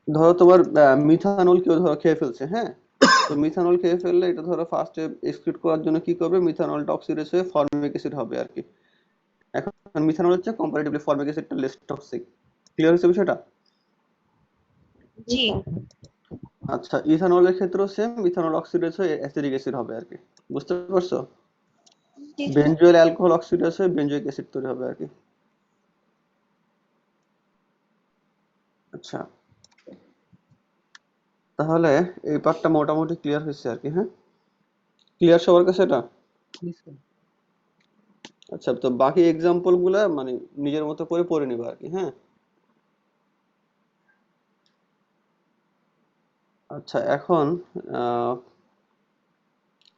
ধরো তোমার মিথানল কেউ ধরো খেয়ে ফেলছে, হ্যাঁ? তো মিথানল খেয়ে ফেললে এটা ধরো ফার্স্টে এক্সক্রিট করার জন্য কি করবে, মিথানলটা অক্সিডাইজ হয়ে ফর্মিক অ্যাসিড হবে আর কি। এখন মিথানল হচ্ছে কম্পারেটিভলি ফর্মিক অ্যাসিডটা লেস টক্সিক। ক্লিয়ার হচ্ছে বিষয়টা? জি জি স্যার। আচ্ছা, ইথানলের ক্ষেত্রেও সেম, ইথানল অক্সিডাইজ হয়ে অ্যাসিডিক অ্যাসিড হবে আর কি। বুঝতে পারছো? জি স্যার। বেনজোয়িল অ্যালকোহল অক্সিডাইজ হয়ে বেনজোয়িক অ্যাসিড তৈরি হবে আর কি। আচ্ছা, তাহলে এই পার্টটা মোটামুটি ক্লিয়ার হয়েছে আর কি, হ্যাঁ? ক্লিয়ার সবার কাছে এটা? জি স্যার। আচ্ছা, তো বাকি এক্সাম্পল গুলা মানে নিজের মতো করে পড়ে নিবা আর কি, হ্যাঁ? আচ্ছা, এখন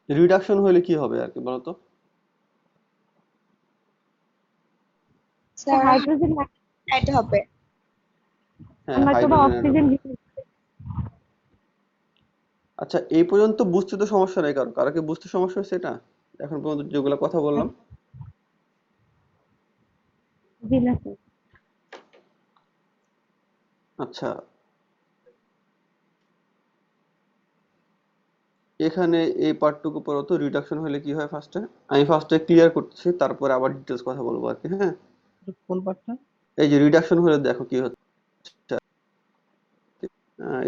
রিডাকশন হলে কি হবে আর কি বলতো? স্যার হাইড্রোজেন হাইড হবে। হ্যাঁ, নয়তো বা হাইড্রোজেন অ্যাড অক্সিজেন। হবে। আচ্ছা, এই পর্যন্ত বুঝতে তো সমস্যা নেই, কারো কারো কি বুঝতে সমস্যা হয়েছে এটা এখন পর্যন্ত যেগুলো কথা বললাম? জি না স্যার। আচ্ছা, এখানে এই পার্টটুকু পড়তো রিডাকশন হলে কি হয় ফার্স্টে। আমি ফার্স্টে ক্লিয়ার করছি, তারপরে আবার ডিটেলস কথা বলবো আর কি, হ্যাঁ? কোন পার্টটা? এই যে রিডাকশন হলে দেখো কি হচ্ছে।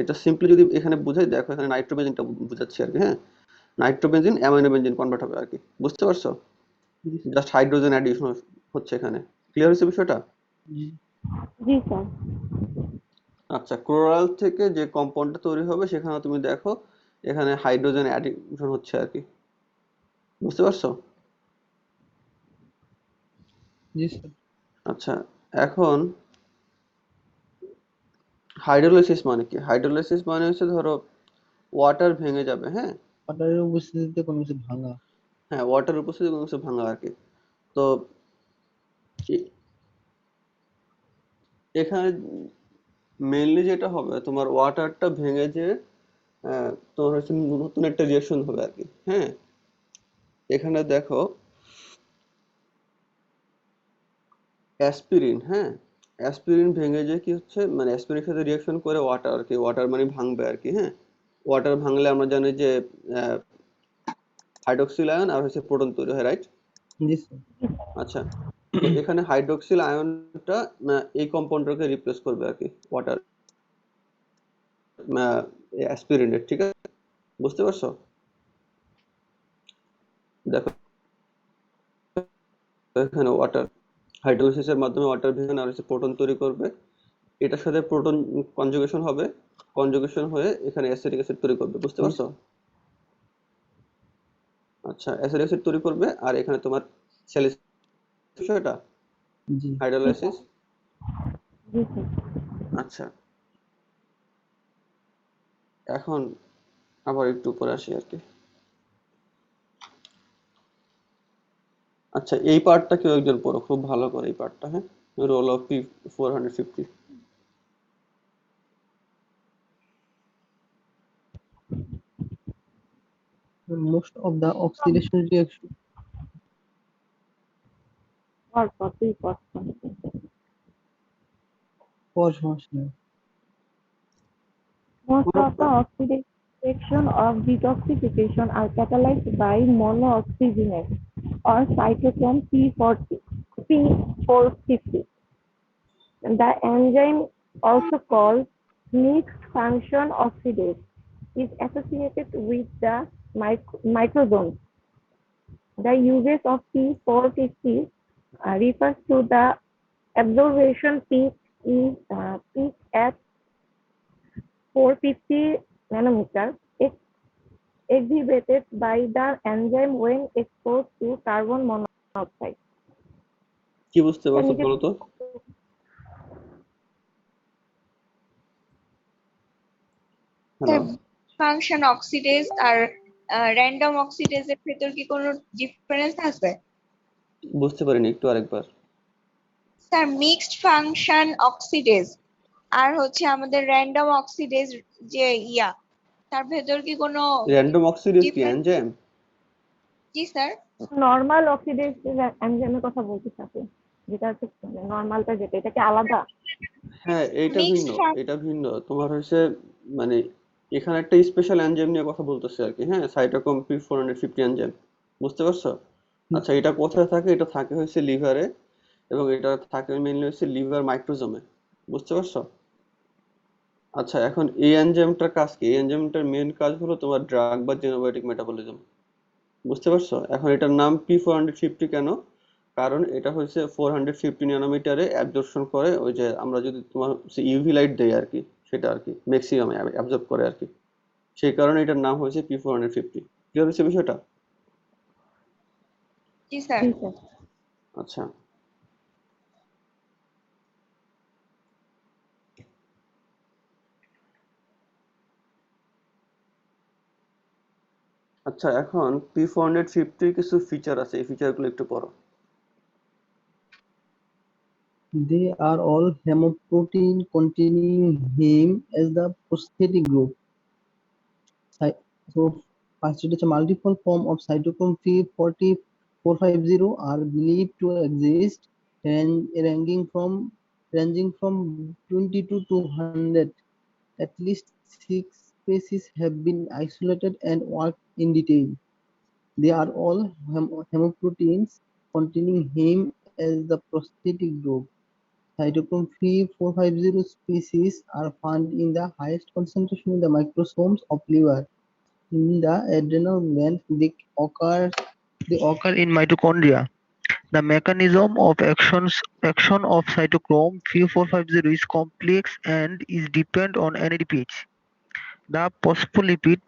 এটা সিম্পলি যদি এখানে বুঝাই, দেখো এখানে নাইট্রোবেনজিনটা বুঝাচ্ছি আর কি, হ্যাঁ? নাইট্রোবেনজিন অ্যামাইনো বেনজিন কনভার্ট হবে আর কি। বুঝতে পারছো? জি স্যার। জাস্ট হাইড্রোজেন অ্যাডিশন হচ্ছে এখানে। ক্লিয়ার হয়েছে বিষয়টা? জি। জি স্যার। আচ্ছা, ক্লোরাল থেকে যে কম্পাউন্ডটা তৈরি হবে সেখানে তুমি দেখো এখানে হাইড্রোজেন অ্যাডিশন হচ্ছে আর কি। বুঝতে পারছো? জি স্যার। আচ্ছা, এখন হাইড্রোলাইসিস মানে কি? হাইড্রোলাইসিস মানে হচ্ছে ধরো ওয়াটার ভেঙে যাবে, হ্যাঁ? ওয়াটারের উপস্থিতিতে কোনো কিছু ভাঙা। হ্যাঁ, ওয়াটার উপস্থিতি কোনো কিছু ভাঙা আর কি। তো এ- এখানে মেইনলি যেটা হবে তোমার ওয়াটারটা ভেঙে যে তোমার হচ্ছে নতুন একটা রিঅ্যাকশন হবে আর কি, হ্যাঁ? এখানে দেখো অ্যাসপিরিন, হ্যাঁ? অ্যাসপিরিন ভেঙে যে কি হচ্ছে, মানে অ্যাসপিরিনের সাথে রিঅ্যাকশন করে ওয়াটার আর কি, ওয়াটার মানে ভাঙবে আর কি, হ্যাঁ? ওয়াটার ভাঙলে আমরা জানি যে হাইড্রোক্সিল আয়ন আর হচ্ছে প্রোটন তৈরি হয়, রাইট? জি স্যার। আচ্ছা, তো এখানে হাইড্রোক্সিল আয়নটা এই কম্পাউন্ডটাকে রিপ্লেস করবে আর কি, ওয়াটার অ্যাসপিরিনের, ঠিক আছে? বুঝতে পারছো? দেখো এখানে ওয়াটার হাইড্রোলাইসিসের মাধ্যমে ওয়াটার ভেঙে আর হচ্ছে প্রোটন তৈরি করবে। এটার সাথে প্রোটন কনজুগেশন হবে, কনজুগেশন হয়ে এখানে অ্যাসিটিক অ্যাসিড তৈরি করবে। বুঝতে জি পারছো? স্যার। আচ্ছা, অ্যাসিড অ্যাসিড তৈরি করবে আর এখানে তোমার স্যালিসিলিক এটা জি। জি স্যার। হাইড্রোলাইসিস। জি স্যার। আচ্ছা, এখন আবার একটু উপরে আসি আর কি। আচ্ছা, এই পার্টটা কেউ একজন পড়ো খুব ভালো করে এই পার্টটা, হ্যাঁ? Role of P 450। Most of the oxidation reaction. পরপর দুই পর। পর সমস্যা নেই। Most of the oxidation of detoxification are catalyzed by monooxygenase or cytochrome P450. The enzyme, also called mixed function oxidase, is associated with the microsomes. The uses of P450 refers to the absorption peak at 450 nanometer exhibited by the enzyme when exposed to carbon monoxide. কি বুঝতে এটা পারছো নিজে বলো তো? Hello? Sir function oxidase আর random অক্সিডেজের ভেতর কি কোনো ডিফারেন্স আছে? বুঝতে পারিনি, একটু আরেকবার। স্যার মিক্সড ফাংশন অক্সিডেজ আর হচ্ছে আমাদের র্যান্ডম অক্সিডেজ যে তার ভেতর কি কোনো র্যান্ডম অক্সিডেজ কি ডিফারেন্স? এনজাইম? জি স্যার। নর্মাল অক্সিডেজ এনজাইমের কথা বলতে থাকে, যেটা হচ্ছে নর্মালটা যেটা, এটা কি আলাদা? হ্যাঁ, এইটা ভিন্ন, মিক্সড এটা ভিন্ন। তোমার হচ্ছে মানে এখানে একটা স্পেশাল এনজাইম নিয়ে কথা বলতেছে আর কি, হ্যাঁ, সাইটোক্রোম P450 এনজাইম। বুঝতে পারছো? আচ্ছা, এটা কোথায় থাকে? এটা থাকে হচ্ছে লিভারে, এবং এটা থাকে মেইনলি হচ্ছে লিভার মাইক্রোজোমে। বুঝতে পারছো? আচ্ছা, এখন এই এনজাইমটার কাজ কি? এই এনজাইমটার মেইন কাজ হলো তোমার ড্রাগ বা জেনোবায়োটিক মেটাবলিজম। বুঝতে পারছো? এখন এটার নাম P450 কেন? কারণ এটা হচ্ছে 450 ন্যানোমিটারে অ্যাবজর্পশন করে, ওই যে আমরা যদি তোমার ইউভি লাইট দেই আর কি, সেটা আর কি ম্যাক্সিমাম অ্যাবজর্ব করে আর কি। সেই কারণে এটার নাম হয়েছে P450। ক্লিয়ার হচ্ছে বিষয়টা? জি স্যার। জি স্যার। আচ্ছা, আচ্ছা, এখন P450 কিছু ফিচার আছে, এই ফিচারগুলো একটু পড়ো। They are all hemoprotein containing heme as the prosthetic group. Cy- So, first it is a multiple form of cytochrome P450 are believed to exist, and ranging from 20 to 200. At least 6 species have been isolated and worked in detail. They are all hemoproteins containing heme as the prosthetic group. Cytochrome P450 species are found in the highest concentration in the microsomes of liver. In the adrenal glands, they occur in mitochondria. The mechanism of action of cytochrome P450 is complex and is dependent on NADPH. The phospholipid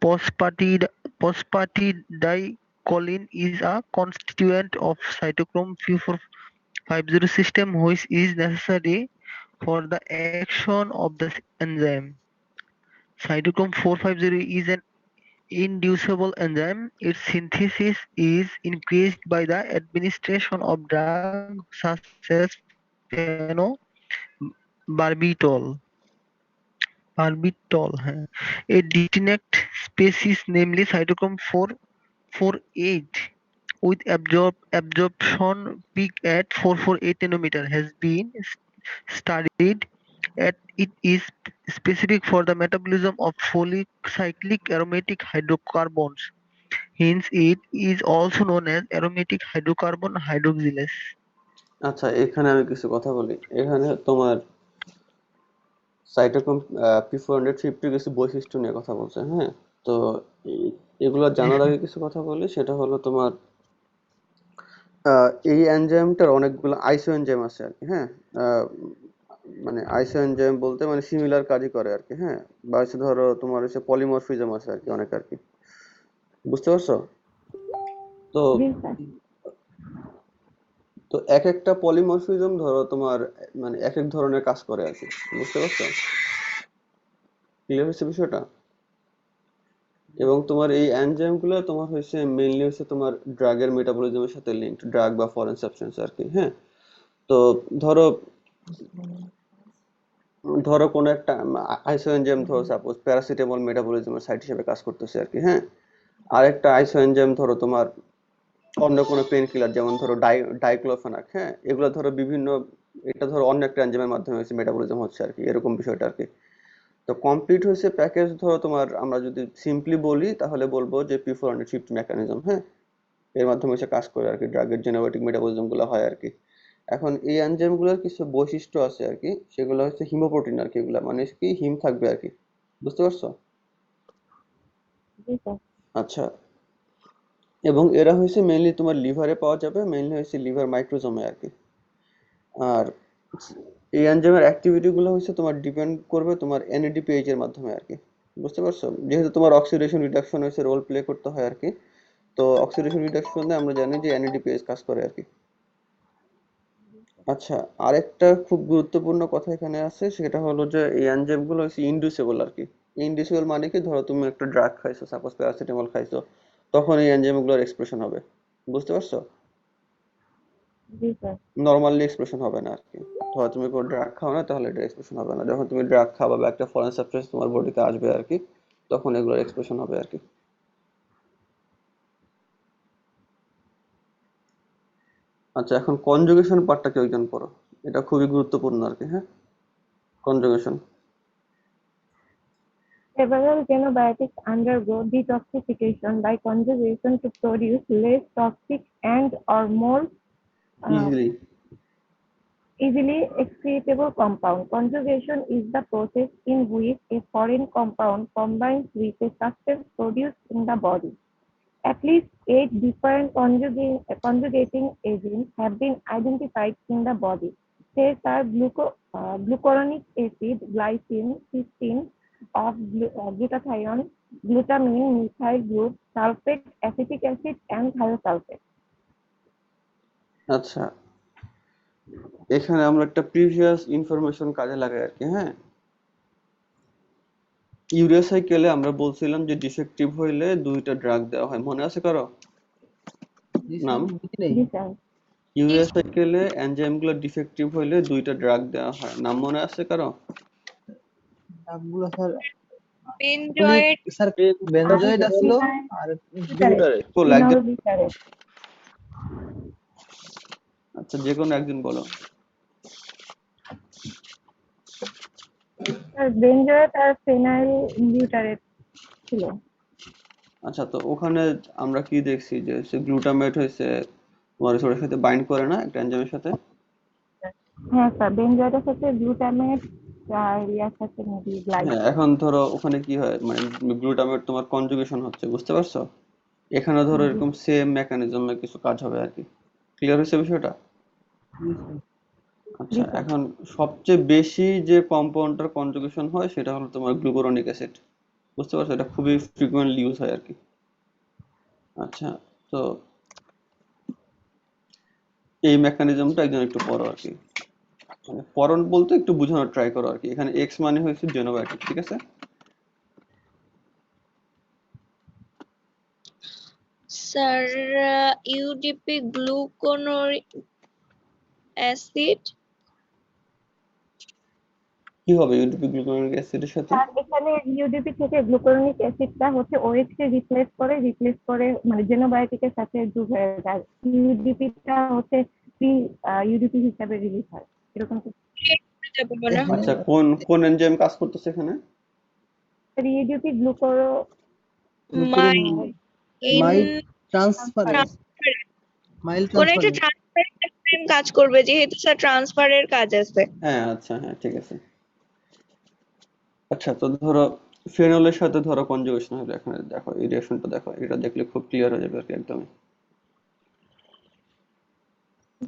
phosphatidylcholine is a constituent of cytochrome P450 system which is necessary for the action of the enzyme. Cytochrome 450 is an inducible enzyme. Its synthesis is increased by the administration of drugs such as phenobarbital, a distinct species, namely cytochrome 448, with absorption peak at 448 nanometer, has been studied at it is specific for the metabolism of polycyclic aromatic hydrocarbons. Hence, it is also known as aromatic hydrocarbon hydroxylase. আচ্ছা, এখানে আমি কিছু কথা বলি। এখানে তোমার cytochrome P450 কিছু বৈশিষ্ট্য নিয়ে কথা বলছে, হ্যাঁ। তো এগুলো জানার আগে কিছু কথা বলি, সেটা হলো তোমার এই এনজাইমটার অনেকগুলো আইসো এনজাইম আছে আর কি, হ্যাঁ। আহ, মানে আইসো এনজাইম বলতে মানে সিমিলার কাজই করে আর কি, হ্যাঁ। বা হচ্ছে ধরো তোমার হচ্ছে পলিমরফিজম আছে আর কি, অনেক আর কি। বুঝতে পারছো? তো জি স্যার। তো এক একটা পলিমরফিজম ধরো তোমার মানে এক এক ধরনের কাজ করে আর কি। বুঝতে পারছো? ক্লিয়ার হচ্ছে বিষয়টা? এবং তোমার এই এনজাইম গুলো তোমার হচ্ছে মেইনলি হচ্ছে তোমার ড্রাগের মেটাবলিজমের সাথে লিঙ্কড, ড্রাগ বা ফরেন সাবস্টেন্স আর কি, হ্যাঁ। তো ধরো ধরো কোনো একটা আইসো এনজাইম, ধরো সাপোজ প্যারাসিটামল মেটাবলিজমের সাইট হিসেবে কাজ করতেছে আর কি, হ্যাঁ। আর একটা আইসো এনজাইম ধরো তোমার অন্য কোনো পেন কিলার, যেমন ধরো ডাইক্লোফেনাক, হ্যাঁ। এগুলো ধরো বিভিন্ন, এটা ধরো অন্য একটা এনজাইমের মাধ্যমে হচ্ছে মেটাবলিজম হচ্ছে আর কি, এরকম বিষয়টা আর কি। তো কমপ্লিট হয়েছে প্যাকেজ ধরো তোমার, আমরা যদি সিম্পলি বলি তাহলে বলবো যে P450 মেকানিজম, হ্যাঁ। এর মাধ্যমে হচ্ছে কাজ করে আর কি, ড্রাগের জেনেটিক মেটাবলিজম গুলো হয় আর কি। এখন এই এনজাইম গুলোর কিছু বৈশিষ্ট্য আছে আর কি, সেগুলো হচ্ছে হিমোপ্রোটিন আর কি, এগুলা মানে কি হিম থাকবে আর কি। বুঝতে পারছো? জি স্যার। আচ্ছা, এবং এরা হচ্ছে মেইনলি তোমার লিভারে পাওয়া যাবে, মেইনলি হচ্ছে লিভার মাইক্রোজোমে আর কি। আর এই এনজাইমের অ্যাক্টিভিটি গুলো হচ্ছে তোমার ডিপেন্ড করবে তোমার এনএডিপিএইচ এর মাধ্যমে আর কি। বুঝতে পারছো? যেহেতু তোমার অক্সিডেশন রিডাকশন হচ্ছে রোল প্লে করতে হয় আর কি। তো অক্সিডেশন রিডাকশনে আমরা জানি যে এনএডিপিএইচ কাজ করে আর কি। আচ্ছা, আরেকটা খুব গুরুত্বপূর্ণ কথা এখানে আছে, সেটা হলো যে এই এনজাইম গুলো হচ্ছে ইনডিউসেবল আর কি। ইনডিউসেবল মানে কি, ধরো তুমি একটা ড্রাগ খাইছো, সাপোজ প্যারাসিটামল খাইছো, তখন এই এনজাইম গুলোর এক্সপ্রেশন হবে। বুঝতে পারছো? জি স্যার। নর্মালি এক্সপ্রেশন হবে না আর কি। ধরো তুমি কোনো ড্রাগ খাও না, তাহলে এটা এক্সপ্রেশন হবে না। যখন তুমি ড্রাগ খাবা বা একটা ফরেন সাবস্টেন্স তোমার বডিতে আসবে আর কি, তখন এগুলোর এক্সপ্রেশন হবে আর কি। আচ্ছা, এখন কনজুগেশন পার্টটা কেউ একজন পড়ো। এটা খুবই গুরুত্বপূর্ণ আর কি, হ্যাঁ। Conjugation. Several xenobiotics undergo detoxification by conjugation to produce less toxic and/or more uh, easily. easily excretable compound. Conjugation is the process in which a foreign compound combines with a substance produced in the body. At least 8 different conjugating agents have been identified in the body. These are glucuronic acid, glycine, cysteine of glutathione, glutamine, methyl group, sulfate, acetic acid, and thiosulfate. আচ্ছা, এখানে আমরা একটা previous information কাজে লাগাই আর কি। হ্যাঁ, urea সাইকেলে আমরা বলছিলাম যে ডিফেক্টিভ হইলে দুইটা ড্রাগ দেওয়া হয়, মনে আছে কারো জি নাম? স্যার, বুঝি নাই। জি স্যার। ইউরিয়া সাইকেলে এনজাইম গুলো ডিফেক্টিভ হইলে দুইটা ড্রাগ দেওয়া হয়, নাম মনে আছে কারো? ডাবগুলো স্যার বেনজয়েড, স্যার বেনজয়েড আসলো আর বিউটারেট তো লাগবে। Phenolbutyrate. আচ্ছা, যে কোনো একজন বলো। স্যার বেনজয়েট আর ফেনাইল বিউটারেট ছিল। আচ্ছা, তো ওখানে আমরা কি দেখছি যে সে গ্লুটামেট হয়েছে তোমার ওটার সাথে বাইন্ড করে না একটা এনজাইমের সাথে? হ্যাঁ স্যার, বেনজয়েটের সাথে গ্লুটামেট আর ইয়ার সাথে মেবি হ্যাঁ, গ্লাইসিন। এখন ধরো ওখানে কি হয়, মানে গ্লুটামেট তোমার কনজুগেশন হচ্ছে, বুঝতে পারছো? এখানে ধরো এরকম সেম মেকানিজমে কিছু কাজ হবে আর কি। ক্লিয়ার হয়েছে বিষয়টা? আচ্ছা, এখন সবচেয়ে বেশি যে কম্পাউন্ডটার কনজুগেশন হয় সেটা হলো তোমার গ্লুকুরোনিক অ্যাসিড, বুঝতে পারছো? এটা খুবই ফ্রিকুয়েন্টলি ইউজ হয় আর কি। আচ্ছা, তো এই মেকানিজমটা একজন একটু পড়ো আর কি, মানে পড়ো বলতে একটু বোঝানোর ট্রাই করো আর কি। এখানে এক্স মানে হয়েছে জেনোবায়োটিক, ঠিক আছে? স্যার ইউডিপি গ্লুকোনোরিক অ্যাসিড, কি হবে ইউডিপি গ্লুকুরোনিক অ্যাসিডের সাথে? আর এখানে ইউডিপি থেকে গ্লুকুরোনিক অ্যাসিডটা হচ্ছে OH কে রিপ্লেস করে মানে জেনোবায়োটিকের সাথে যোগ হয়ে যায়। ইউডিপিটা হচ্ছে প্রি ইউডিপি হিসাবে রিলিজ হয়, এরকম কিছু। যাবে মনে হয়। আচ্ছা, কোন কোন এনজাইম কাজ করতেছে এখানে? UDP glucuronyl transferase, মাইল কোন একটা ট্রান্সফারেন্স। ট্রান্সফার কাজ করবে, যেহেতু স্যার ট্রান্সফারের কাজ আছে। হ্যাঁ, আচ্ছা, হ্যাঁ, ঠিক আছে। আচ্ছা, তো ধরো ফেনলের সাথে ধরো কনজুগেশন হলো, এখানে দেখো এই রিঅ্যাকশনটা দেখো, এটা দেখলে খুব ক্লিয়ার হয়ে যাবে আর কি একদমই।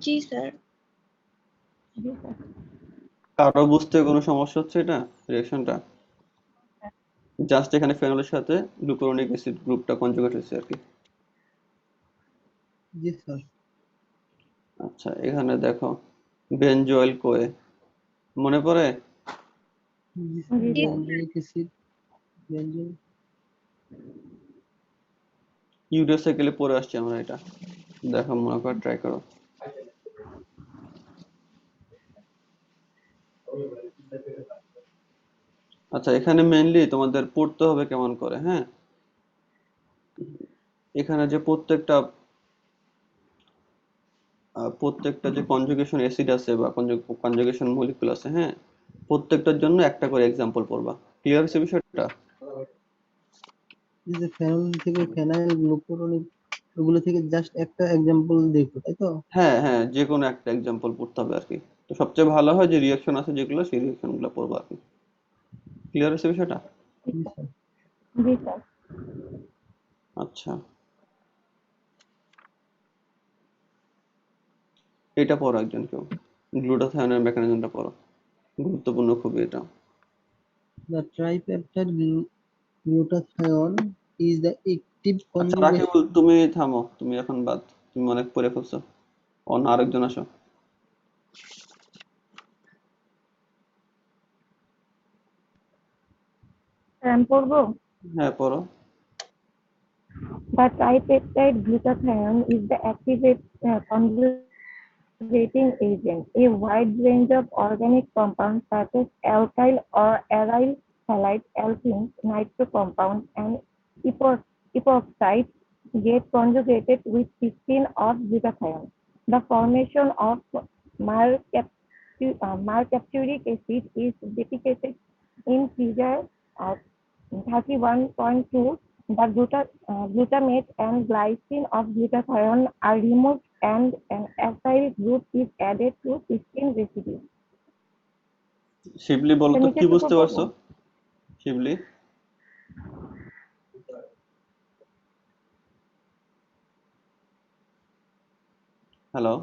জি স্যার। কারো বুঝতে কোনো সমস্যা হচ্ছে এটা রিঅ্যাকশনটা? জাস্ট এখানে ফেনলের সাথে গ্লুকুরোনিক অ্যাসিড গ্রুপটা কনজুগেট হয়েছে আর কি। জি স্যার। আচ্ছা, এখানে দেখো বেনজোয়েল কোয়ে, মনে পড়ে? জি sir, benzoic acid, benzoic. Urea সাইকেলে পড়ে আসছি আমরা এটা, দেখো মনে করে ট্রাই করো। আচ্ছা, এখানে মেইনলি তোমাদের পড়তে হবে কেমন করে, হ্যাঁ? এখানে যে প্রত্যেকটা যে কনজুগেশন অ্যাসিড আছে বা কনজুগেশন মলিকিউল আছে, হ্যাঁ, প্রত্যেকটার জন্য একটা করে এক্সাম্পল পড়বা। ক্লিয়ার হচ্ছে বিষয়টা? এই যে ফেনল থেকে ফেনাইল, গ্লুকুরোনিক, ওগুলো থেকে জাস্ট একটা এক্সাম্পল দেখো, তাই তো? হ্যাঁ, হ্যাঁ, যে কোনো একটা এক্সাম্পল পড়তে হবে আর কি। তো সবচেয়ে ভালো হয় যে রিঅ্যাকশন আছে যেগুলো, সেই রিঅ্যাকশন গুলো পড়বা আর কি। ক্লিয়ার হচ্ছে বিষয়টা? জি স্যার। জি স্যার। আচ্ছা, এটা পড়ো একজন কেউ, গ্লুটাথায়োনের মেকানিজমটা পড়ো, গুরুত্বপূর্ণ খুবই এটা। The tripeptide glutathione is the active আচ্ছা conjugate. রাকিবুল, তুমি থামো, তুমি এখন বাদ, তুমি অনেক পড়ে ফেলছো। অন্য আরেকজন আসো। আমি পড়বো। হ্যাঁ, পড়ো। The tripeptide glutathione is the conjugating agent. A wide range of organic compounds such as alkyl or aryl halides, alkenes, nitro compounds, and epoxides get conjugated with cysteine of glutathione. The formation of mercaptan marcapturic acid is deposited in figure 31.2. The glutamate and glycine of glutathione are removed and an acyl group is added to cysteine residue. শিবলি বলো তো কি নিচেরটুকু বুঝতে বলবো? পারছো? শিবলি, hello.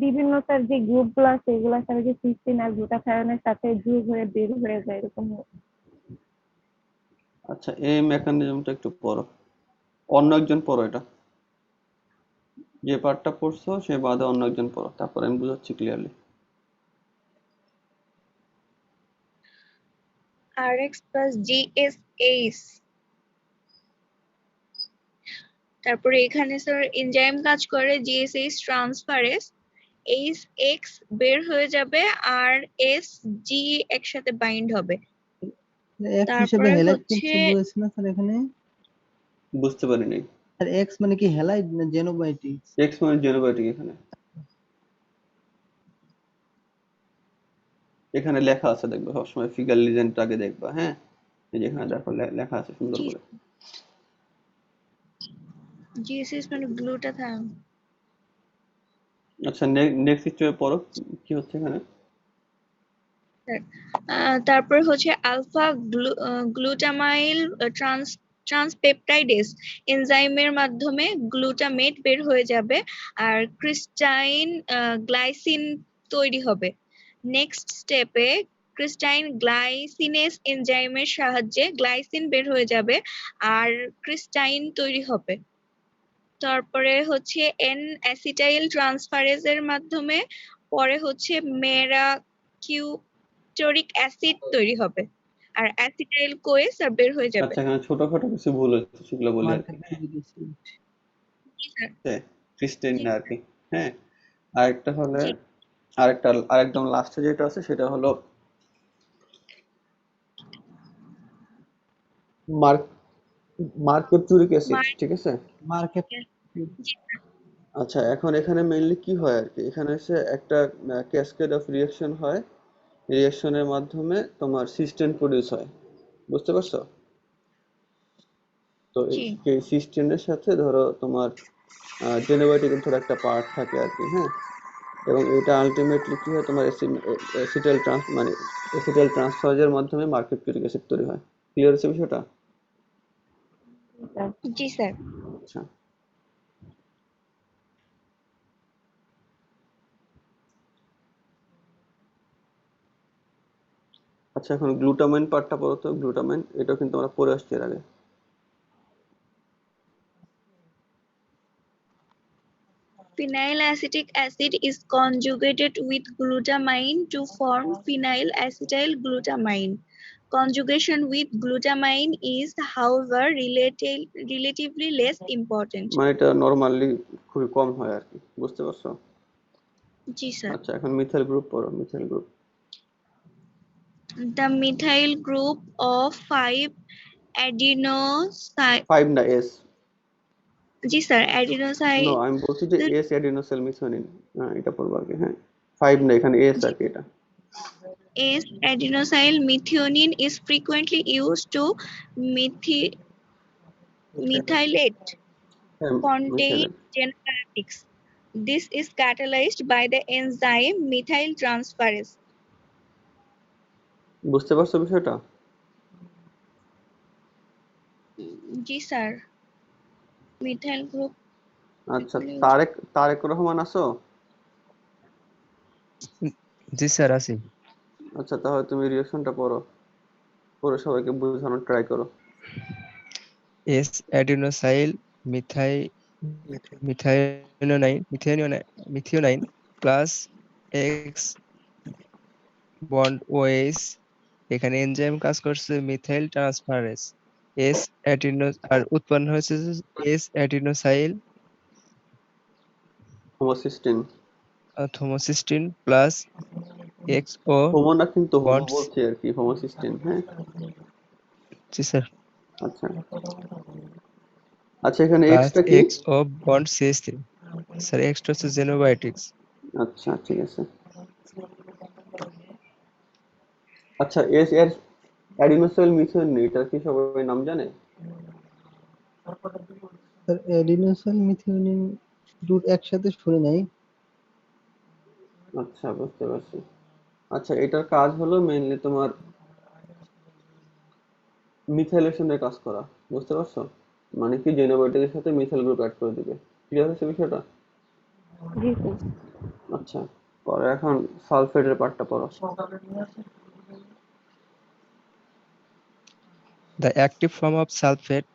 বিভিন্ন তার যে group গুলো আছে এগুলোর সাথে যে সিস্টেন আর গ্লুটাথায়োনের সাথে যোগ হয়ে বের হয়ে যায় এরকম। আচ্ছা, এই মেকানিজমটা একটু পড়ো, অন্য একজন পড়ো, এটা যে পার্টটা পড়ছো সে বাদে অন্য একজন পড়ো, তারপর আমি বুঝাচ্ছি ক্লিয়ারলি। RX plus GSH, তারপরে এখানে স্যার এনজাইম কাজ করে GSH ট্রান্সফারেজ, HX বের হয়ে যাবে আর SG একসাথে বাইন্ড হবে। এক হিসেবে তারপরে হ্যালাইড হচ্ছে কিছু বলেছে না স্যার এখানে? বুঝতে পারিনি। আর এক্স মানে কি হ্যালাইড না জেনোবায়োটিক? এক্স মানে জেনোবায়োটিক। এখানে এখানে লেখা আছে, দেখবে সবসময় ফিগার লিজেন্ড আগে দেখবা, হ্যাঁ, এই যে এখানে দেখো লেখা আছে সুন্দর করে। GSH মানে গ্লুটাথায়োন। আচ্ছা, নেক্সট স্টেপে পড়ো কি হচ্ছে এখানে। তারপর হচ্ছে আলফা গ্লুটামাইল ট্রান্সপেপটাইডেজ এনজাইমের মাধ্যমে গ্লুটামেট বের হয়ে যাবে আর ক্রিস্টাইন গ্লাইসিন তৈরি হবে। নেক্সট স্টেপে ক্রিস্টাইন গ্লাইসিনেস এনজাইমের সাহায্যে গ্লাইসিন বের হয়ে যাবে আর ক্রিস্টাইন তৈরি হবে। তারপরে হচ্ছে এন অ্যাসিটাইল ট্রান্সফারেজের মাধ্যমে পরে হচ্ছে মেরাকিউটরিক অ্যাসিড তৈরি হবে আর অ্যাসিটাইল কোয়েস আর বের হয়ে যাবে। আচ্ছা, এখানে ছোটখাটো কিছু ভুল হচ্ছে, সেগুলো বলি আর কি। ক্রিস্টাইন না আর কি, হ্যাঁ। আরেকটা হলে আরেকদম লাস্টে যেটা আছে সেটা হলো মার্কেপচুরিক অ্যাসিড, ঠিক আছে। আচ্ছা, এখন এখানে মেইনলি কি হয় আর কি, এখানে এসে একটা ক্যাসকেড অফ রিঅ্যাকশন হয়, রিঅ্যাকশনের মাধ্যমে তোমার সিস্টেন প্রডিউস হয়, বুঝতে পারছো? তো এই সিস্টেনের সাথে ধরো তোমার জেনোবায়োটিকের ধরো একটা পার্ট থাকে আর কি, হ্যাঁ। এবং এটা আলটিমেটলি কি হয়, তোমার অ্যাসিটাইল ট্রান্সফারেজের মাধ্যমে মার্কেপচুরিক অ্যাসিড তৈরি হয়। ক্লিয়ার হচ্ছে বিষয়টা? জি স্যার। আচ্ছা, আচ্ছা, এখন গ্লুটামাইন পার্টটা পড়ো তো। গ্লুটামাইন এটা কিন্তু আমরা পড়ে আসছি এর আগে। Phenyl acetic acid is conjugated with glutamine to form phenyl acetyl glutamine. Conjugation with glutamine is, however, relatively less important. মানে এটা নরমালি খুবই কম হয় আর কি, বুঝতে পারছো? জি স্যার। আচ্ছা, এখন মিথাইল গ্রুপ পড়ো। Methyl group, The methyl group of 5 adenosine. 5 না, এস। জি স্যার, adenosine. নো, আমি বলছি যে এস অ্যাডিনোসাইল মিথিওনিন, হ্যাঁ, এটা পড়বো আর কি, হ্যাঁ। 5 না, এখানে এস আর কি, এটা S-adenosyl methionine is frequently used to methylate হ্যাঁ, contain methyl. genetics. This is catalyzed by the enzyme methyl transferase. বুঝতে পারছো বিষয়টা? জি স্যার, মিথাইল গ্রুপ। আচ্ছা, তারেক রহমান আছো? জি স্যার আছি। আচ্ছা, তাহলে তুমি রিঅ্যাকশনটা পড়ো, পড়ে সবাইকে বোঝানোর ট্রাই করো। S adenosyl methionine plus X bond OH, এখানে এনজাইম কাজ করছে মিথাইল ট্রান্সফারেজ। এস অ্যাডিনো আর উৎপন্ন হয়েছে S adenosyl homocysteine plus X ও হোমো না, কিন্তু হোমো বন্ডস। বলছি আর কি, হোমোসিস্টিন, হ্যাঁ। জি স্যার। আচ্ছা, আচ্ছা এখানে প্লাস এক্সটা কি? XO বন্ড CH3 স্যার এক্সটা হচ্ছে জেনোবায়োটিক্স আচ্ছা ঠিক আছে। আচ্ছা এস এর অ্যাডিনোসাইল মিথিওনিন এটার কি সবাই নাম জানে? স্যার অ্যাডিনোসাইন মিথিওনিন দুটো একসাথে শুনে নাই। আচ্ছা বুঝতে পারছি। আচ্ছা এটার কাজ হলো মেইনলি তোমার মিথাইলেশনের কাজ করা, বুঝতে পারছো? মানে কি জেনোবায়োটিকের সাথে মিথাইল গ্রুপ অ্যাড করে দিবে। ক্লিয়ার হচ্ছে বিষয়টা? জি স্যার। আচ্ছা পরে এখন সালফেটের পার্টটা পড়ো। The active form of sulfate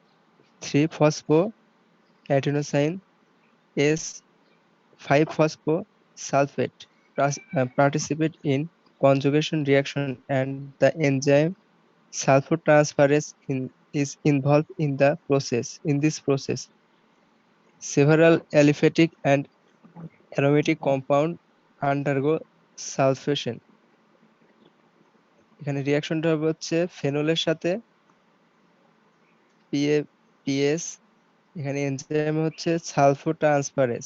3-phosphoadenosine S5-phosphosulfate participate in conjugation reaction and the enzyme sulfotransferase is involved in the process. In this process, several aliphatic and aromatic compound undergo sulfation. এখানে রিঅ্যাকশনটা হবে হচ্ছে ফেনলের সাথে PS, এখানে enzyme হচ্ছে সালফোট্রান্সফারেজ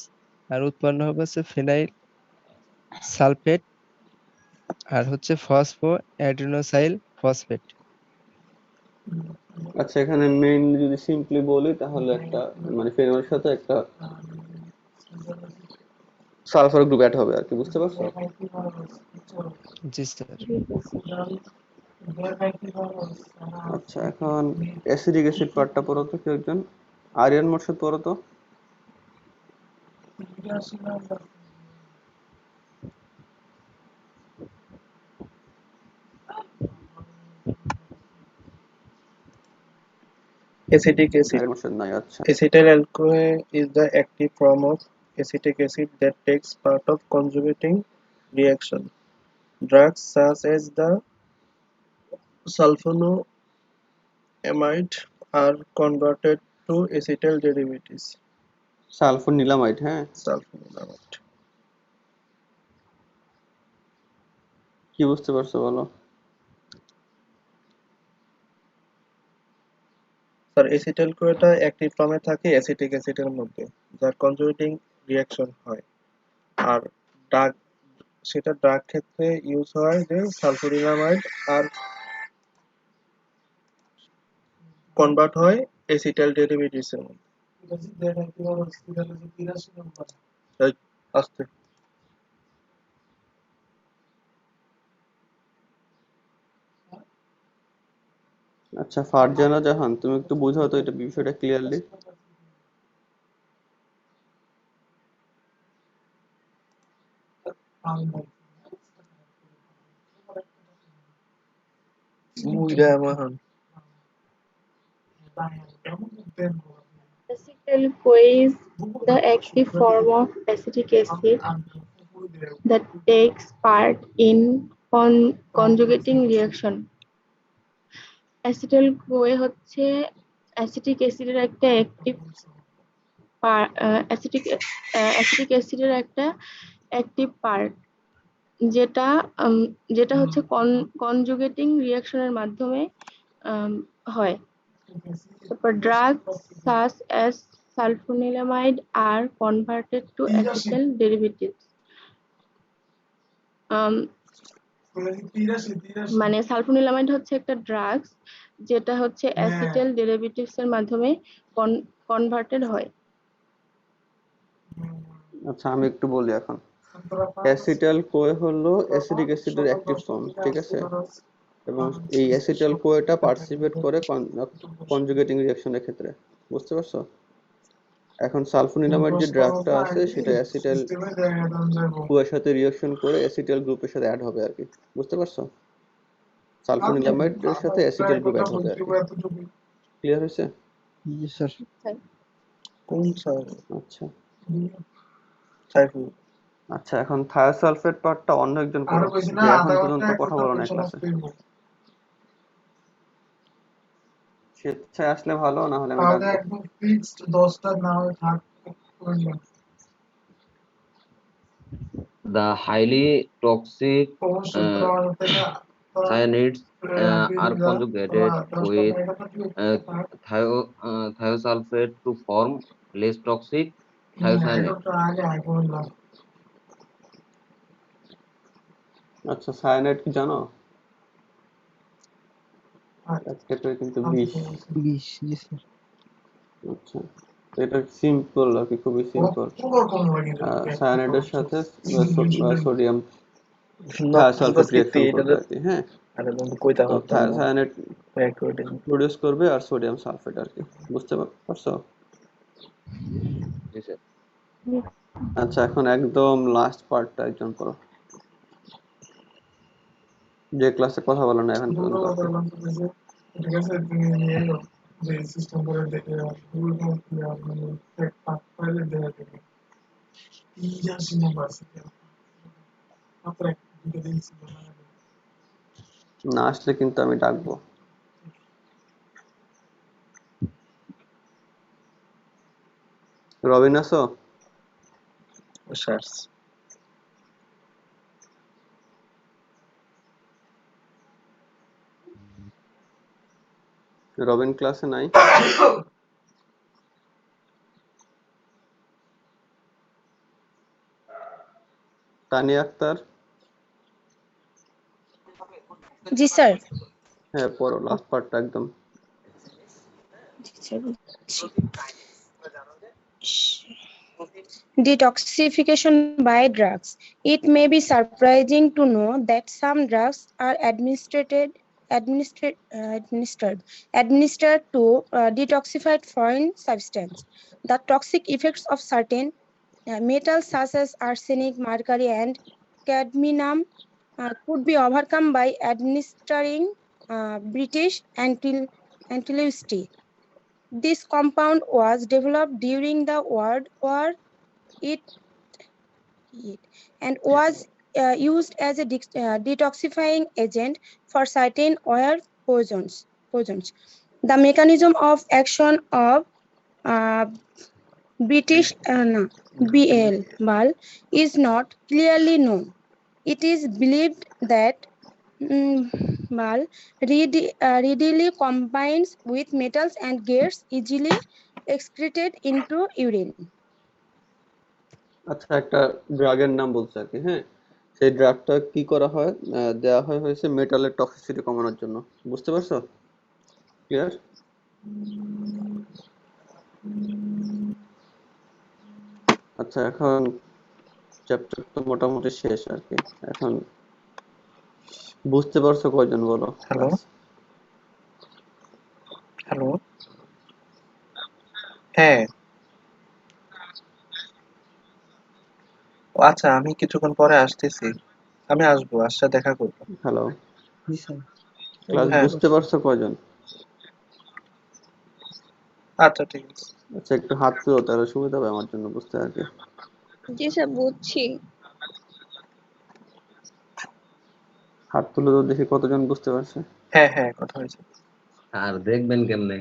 আর উৎপন্ন হবে হচ্ছে phenyl sulphate আর হচ্ছে ফসফো অ্যাডিনোসাইল ফসফেট। আচ্ছা এখানে মেইনলি যদি সিম্পলি বলি তাহলে একটা মানে ফেনলের সাথে একটা সালফার গ্রুপ অ্যাড হবে আর কি, বুঝতে পারছো? জি স্যার। জি স্যার। আচ্ছা এখন অ্যাসিডিক অ্যাসিড পার্টটা পড়ো তো কেউ একজন। আরিয়ান মোর্শেদ পড়ো তো। Acetic acid. আরিয়ান মোর্শেদ নাই, আচ্ছা। Acetyl alcohol is the active form of acetic acid that takes part of conjugating reaction. Drugs such as the sulfonamide are converted to acetyl derivatives. সালফোনিলামাইড, হ্যাঁ। Sulfonamide. কি বুঝতে পারছো বলো। স্যার এসিটাইল কোয়েটা অ্যাক্টিভ ফর্মে থাকে acetic অ্যাসিডের মধ্যে যার কনজুগেটিং রিঅ্যাকশন হয় আর ড্রাগ সেটা ড্রাগ ক্ষেত্রে ইউজ হয় যে সালফোনিলামাইড আর কনভার্ট হয় এসিটাইল ডেরিভেটিভস এর মধ্যে। এই, আস্তে। আচ্ছা ফারজানা জাহান, তুমি একটু বোঝাও তো এটা বিষয়টা ক্লিয়ারলি। মুইরা মাহান Acetyl-CoA is the active form of acetic acid that takes part in conjugating reaction. Acetyl-CoA হচ্ছে অ্যাসিটিক অ্যাসিডের একটা অ্যাক্টিভ অ্যাসিটিক অ্যাসিডের একটা অ্যাক্টিভ পার্ট যেটা যেটা হচ্ছে কনজুগেটিং রিঅ্যাকশনের মাধ্যমে হয়। তারপর drugs such as sulfonamide are converted to acetyl derivatives. মানে সালফোনিলামাইড হচ্ছে একটা ড্রাগস যেটা হচ্ছে অ্যাসিটাইল ডেরিভেটিভস এর মাধ্যমে কনভার্টেড হয়। আচ্ছা আমি একটু বলি এখন। অ্যাসিটাইল কোয়ে হলো অ্যাসিডিক অ্যাসিডের অ্যাক্টিভ ফর্ম, ঠিক আছে? এবং এই অ্যাসিটাইল কোয়েটা পার্টিসিপেট করে কনজুগেটিং রিঅ্যাকশনের ক্ষেত্রে, বুঝতে পারছো? এখন সালফোনিলামাইড যে ড্রাগটা আছে সেটা অ্যাসিটাইল কোয়ের সাথে রিঅ্যাকশন করে অ্যাসিটাইল গ্রুপের সাথে অ্যাড হবে আর কি, বুঝতে পারছো? সালফোনিলামাইডের সাথে অ্যাসিটাইল গ্রুপ অ্যাড হবে আর কি। ক্লিয়ার হয়েছে? জি স্যার। কোন স্যার? আচ্ছা সাইফুল। আচ্ছা এখন থায়োসালফেট পার্টটা অন্য একজন পড়ো যে এখন পর্যন্ত কথা বলো না ক্লাসে। স্বেচ্ছায় আসলে ভালো, না হলে আমি ডাকবো। The highly toxic cyanides are conjugated with thiosulfate to form less toxic thiocyanate. আচ্ছা, সায়ানাইড কি জানো? এক টাইপের কিন্তু বিষ। বিষ, জি স্যার। আচ্ছা, তো এটা সিম্পল আর কি, খুবই সিম্পল। সায়ানাইডের সাথে সোডিয়াম থায়োসালফেট রিঅ্যাকশন করবে আর কি, হ্যাঁ। তো সায়ানাইড প্রডিউস করবে আর সোডিয়াম সালফেট আর কি, বুঝতে পারছো? জি স্যার। আচ্ছা, এখন একদম লাস্ট পার্টটা একজন করো, যে ক্লাসে কথা বলো না এখন পর্যন্ত আর কি। না আসলে কিন্তু আমি ডাকবো। রবিন আছো? স্যার রবিন ক্লাসে নাই? তানিয়া আক্তার? জি স্যার। হ্যাঁ, পড়ো লাস্ট পার্টটা একদম। Detoxification by drugs. It may be surprising to know that some drugs are administered to detoxify foreign substance. The toxic effects of certain metals such as arsenic, mercury, and cadmium could be overcome by administering British antilusti. This compound was developed during the World War and was used as a detoxifying agent for certain oil poisons. The mechanism of action of British BL is not clearly known. It is believed that BAL readily combines with metals and gets easily excreted into urine. আচ্ছা, একটা ড্রাগের নাম বলছে আর কি, হ্যাঁ। সেই ড্রাগটা কি করা হয়, দেওয়া হয়েছে মেটালের টক্সিসিটি কমানোর জন্য, বুঝতে পারছো? ক্লিয়ার? আচ্ছা, এখন চ্যাপ্টার তো মোটামুটি শেষ আর কি। এখন বুঝতে পারছো কয়জন বলো? হ্যালো হ্যালো হ্যাঁ আচ্ছা, আমি কিছুক্ষণ পরে আসতেছি। আমি আসবো, আসলে দেখা করবো। হ্যালো, জি স্যার। ক্লাস হ্যাঁ বুঝতে পারছো কয়জন? আচ্ছা, ঠিক আছে। আচ্ছা, একটু হাত তুলো, তাহলে সুবিধা হবে আমার জন্য বুঝতে আর কি। জি স্যার, বুঝছি। হাত তুলে তো দেখি কতজন বুঝতে পারছে। হ্যাঁ কথা হয়েছে। আর দেখবেন কেমনে?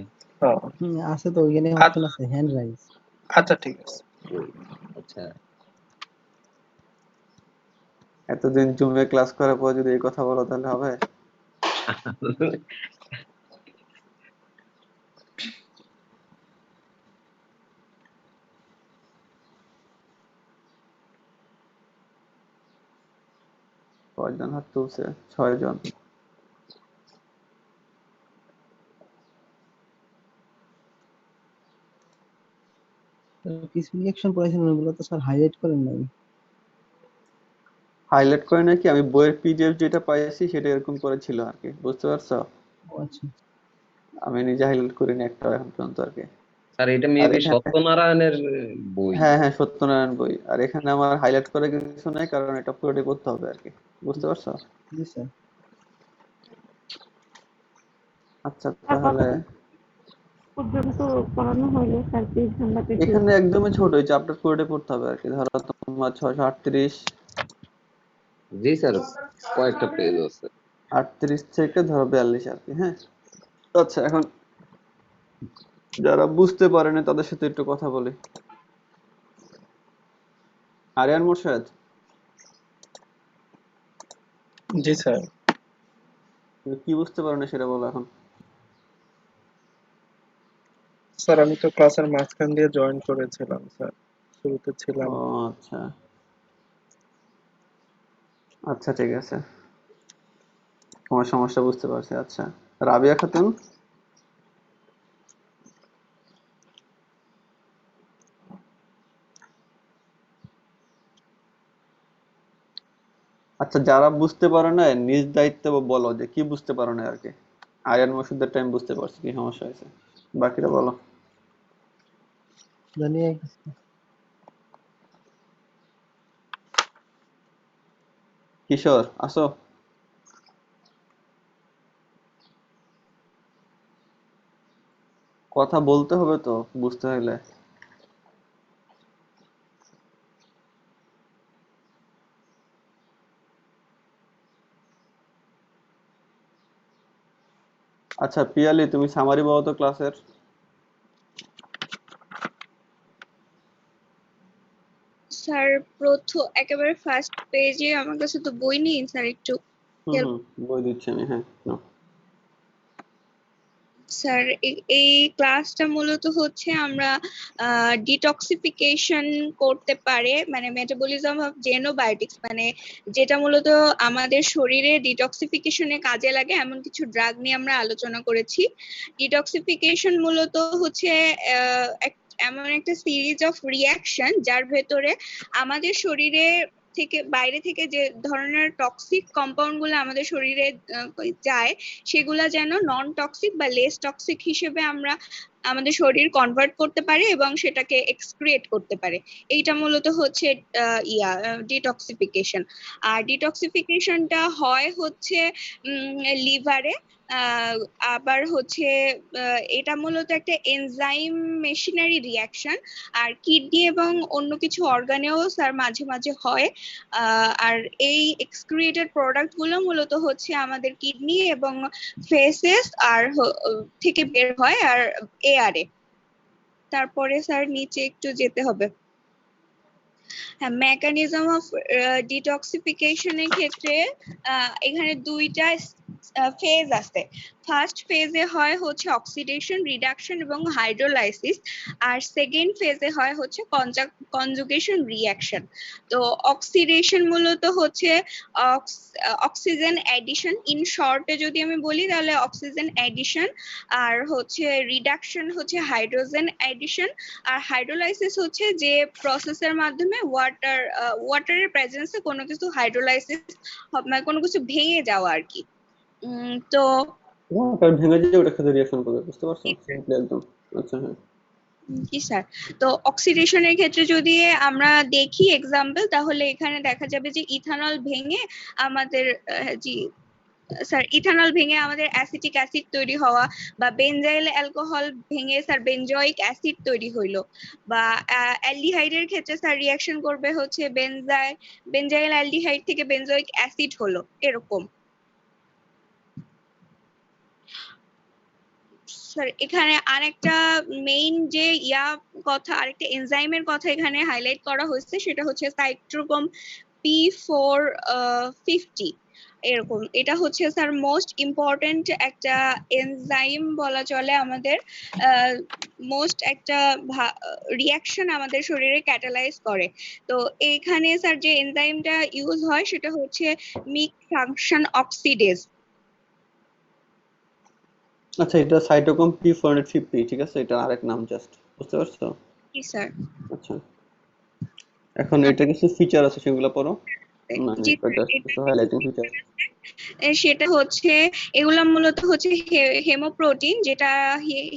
আছে তো, ওইখানে অপশন আছে হ্যান্ড রাইজ। আচ্ছা, ঠিক আছে। আচ্ছা, এতদিন জুমে ক্লাস করার পর যদি এই কথা বলো তাহলে হবে? কয়জন হাত তুলছে? 6 জন। কিছু রিঅ্যাকশন পড়াইছেন, ওগুলো তো স্যার হাইলাইট করেন নাই। হাইলাইট করে নাকি? আমি বইয়ের পিডিএফ যেটা পাইছি সেটা এরকম করে ছিল আর কি, বুঝতে পারছো? আচ্ছা, আমি নিজে হাইলাইট করিনি একটা এখন পর্যন্ত আর কি। স্যার এটা আর মেবি এখানে সত্যনারায়ণের বই। হ্যাঁ, সত্যনারায়ণ বই। আর এখানে আমার হাইলাইট করে কিছু নাই, কারণ এটা পুরোটাই পড়তে হবে আর কি, বুঝতে পারছো? জি স্যার। আচ্ছা, তাহলে পর্যন্ত পড়ানো হলো স্যার, প্লিজ আমাকে একটু এখানে একদমই ছোট, এই চ্যাপ্টার পুরোটাই পড়তে হবে আর কি। ধরো তোমার 638, জি স্যার, কয়েকটা পেজ আছে। 38 থেকে ধরো 42 আর কি, হ্যাঁ। আচ্ছা, এখন যারা বুঝতে পারেনি তাদের সাথে একটু কথা বলি। আরিয়ান মোর্শেদ, জি স্যার। কি বুঝতে পারো না সেটা বলো এখন। স্যার আমি তো ক্লাসের মাঝখান দিয়ে জয়েন করেছিলাম স্যার, শুরুতে ছিলাম ও না। আচ্ছা আচ্ছা ঠিক আছে, তোমার সমস্যা বুঝতে পারছি। আচ্ছা, রাবিয়া খাতুন। আচ্ছা, যারা বুঝতে পারো না নিজ দায়িত্বে বলো যে কি বুঝতে পারো না আর কি। আয়ান মসুদের টাইম বুঝতে পারছি কি সমস্যা হয়েছে, বাকিটা বলো। জানি কিশোর আসো, কথা বলতে হবে তো বুঝতে হলে। আচ্ছা পিয়ালি, তুমি সামারি বলো তো ক্লাসের। স্যার একেবারে ফার্স্ট পেজে আমার কাছে তো বই নেই স্যার, একটু হুম হেল্প। হুম, বই দিচ্ছি আমি, হ্যাঁ নাও। স্যার এই ক্লাসটা মূলত হচ্ছে আমরা ডিটক্সিফিকেশন করতে পারে, মানে মেটাবলিজম অফ জেনোবায়োটিক্স, মানে যেটা মূলত আমাদের শরীরে ডিটক্সিফিকেশনে কাজে লাগে এমন কিছু ড্রাগ নিয়ে আমরা আলোচনা করেছি। ডিটক্সিফিকেশন মূলত হচ্ছে এমন একটা সিরিজ অফ রিয়াকশন যার ভেতরে আমাদের শরীরে থেকে বাইরে থেকে যে ধরনের টক্সিক কম্পাউন্ড গুলো আমাদের শরীরে যায় সেগুলা যেন নন টক্সিক বা লেস টক্সিক হিসেবে আমরা আমাদের শরীর কনভার্ট করতে পারে এবং সেটাকে এক্সক্রিয়েট করতে পারে। এইটা মূলত হচ্ছে ডিটক্সিফিকেশন। আর ডিটক্সিফিকেশনটা হয় হচ্ছে লিভারে, আবার হচ্ছে এটা মূলত একটা এনজাইম মেশিনারি রিয়াকশন। আর কিডনি এবং অন্য কিছু অর্গানেও স্যার মাঝে মাঝে হয়। আর এই এক্সক্রিয়েটেড প্রোডাক্ট গুলো মূলত হচ্ছে আমাদের কিডনি এবং ফেসেস আর থেকে বের হয় আর এয়ারে। তারপরে স্যার নিচে একটু যেতে হবে। হ্যাঁ, মেকানিজম অফ ডিটক্সিফিকেশনের ক্ষেত্রে এখানে দুইটা ফেজ আছে। ফার্স্ট ফেজে হয় হচ্ছে অক্সিডেশন, রিডাকশন এবং হাইড্রোলাইসিস, আর সেকেন্ড ফেজে হয় হচ্ছে কনজুগেশন রিঅ্যাকশন। তো অক্সিডেশন মূলত হচ্ছে অক্সিজেন এডিশন, ইন শর্টে যদি আমি বলি তাহলে অক্সিজেন এডিশন, আর হচ্ছে রিডাকশন হচ্ছে হাইড্রোজেন এডিশন, আর হাইড্রোলাইসিস হচ্ছে যে প্রসেসের মাধ্যমে ওয়াটারের প্রেজেন্সে কোনো কিছু হাইড্রোলাইসিস, মানে কোনো কিছু ভেঙে যাওয়া আর কি। তো ওটা ভেঙে যায়, ওটা সাথে রিয়াকশন করবে, বুঝতে পারছো সিম্পলি একদম। আচ্ছা হ্যাঁ। জি স্যার। তো অক্সিডেশনের ক্ষেত্রে যদি আমরা দেখি এক্সাম্পল, তাহলে এখানে দেখা যাবে যে ইথানল ভেঙে আমাদের জি স্যার, ইথানল ভেঙে আমাদের অ্যাসিটিক অ্যাসিড তৈরি হওয়া, বা বেনজাইল অ্যালকোহল ভেঙে স্যার বেনজয়িক অ্যাসিড তৈরি হইলো, বা অ্যালডিহাইডের ক্ষেত্রে স্যার রিঅ্যাকশন করবে হচ্ছে বেনজাইল অ্যালডিহাইড থেকে বেনজয়িক অ্যাসিড হলো, এরকম। স্যার এখানে আরেকটা মেইন যে আরেকটা এনজাইমের কথা এখানে হাইলাইট করা হয়েছে, সেটা হচ্ছে সাইট্রোক্রোম P450। এরকম, এটা হচ্ছে স্যার মোস্ট ইম্পর্টেন্ট একটা এনজাইম বলা চলে আমাদের, মোস্ট একটা রিয়াকশন আমাদের শরীরে ক্যাটালাইজ করে। তো এইখানে স্যার যে এনজাইমটা ইউজ হয় সেটা হচ্ছে মিক্স ফাংশন অক্সিডেজ। আচ্ছা, এটা সাইটোক্রোম P450, ঠিক আছে, এটা আরেক নাম জাস্ট, বুঝতে পারছো? জি স্যার। আচ্ছা, এখন এটা কিছু ফিচার আছে সেগুলো পড়ো। না জি এটা জাস্ট কিছু হাইলাইটিং ফিচার। সেটা হচ্ছে এগুলা মূলত হচ্ছে হেমোপ্রোটিন, যেটা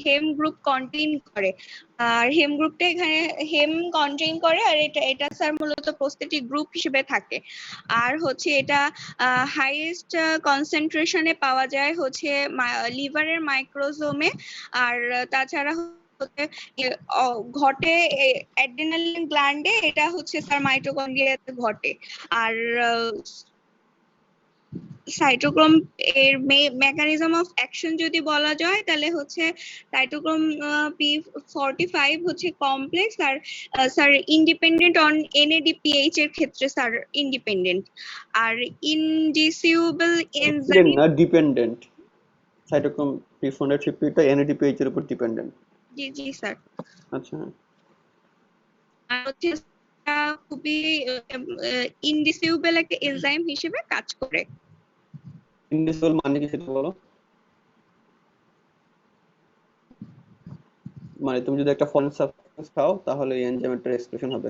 হেম গ্রুপ কন্টেইন করে। আর হেম গ্রুপটা এখানে হেম কন্টেইন করে, আর এটা স্যার মূলত প্রোস্টেটিক গ্রুপ হিসেবে থাকে। আর হচ্ছে এটা হাইয়েস্ট কনসেন্ট্রেশনে পাওয়া যায় হচ্ছে লিভারের মাইক্রোজোমে। আর তাছাড়া হচ্ছে ঘটে অ্যাড্রিনালিন গ্ল্যান্ডে, এটা হচ্ছে স্যার মাইটোকন্ড্রিয়াতে ঘটে। আর সাইটোক্রোম এর মেকানিজম অফ অ্যাকশন যদি বলা যায় তাহলে হচ্ছে সাইটোক্রোম P45 হচ্ছে কমপ্লেক্স আর স্যার ইন্ডিপেন্ডেন্ট অন NADPH এর ক্ষেত্রে স্যার ইন্ডিপেন্ডেন্ট আর ইনডিসিউবল এনজাইম না ডিপেন্ডেন্ট সাইটোক্রোম P450 টা NADPH এর উপর ডিপেন্ডেন্ট জি জি স্যার আচ্ছা আর হচ্ছে খুবই ইনডিসিউবল একটা এনজাইম হিসেবে কাজ করে ইনডিসিবল মানে কি সেটা বলো মানে তুমি যদি একটা ফরেন সাবস্টেন্স খাও তাহলে এই এনজাইমের এক্সপ্রেশন হবে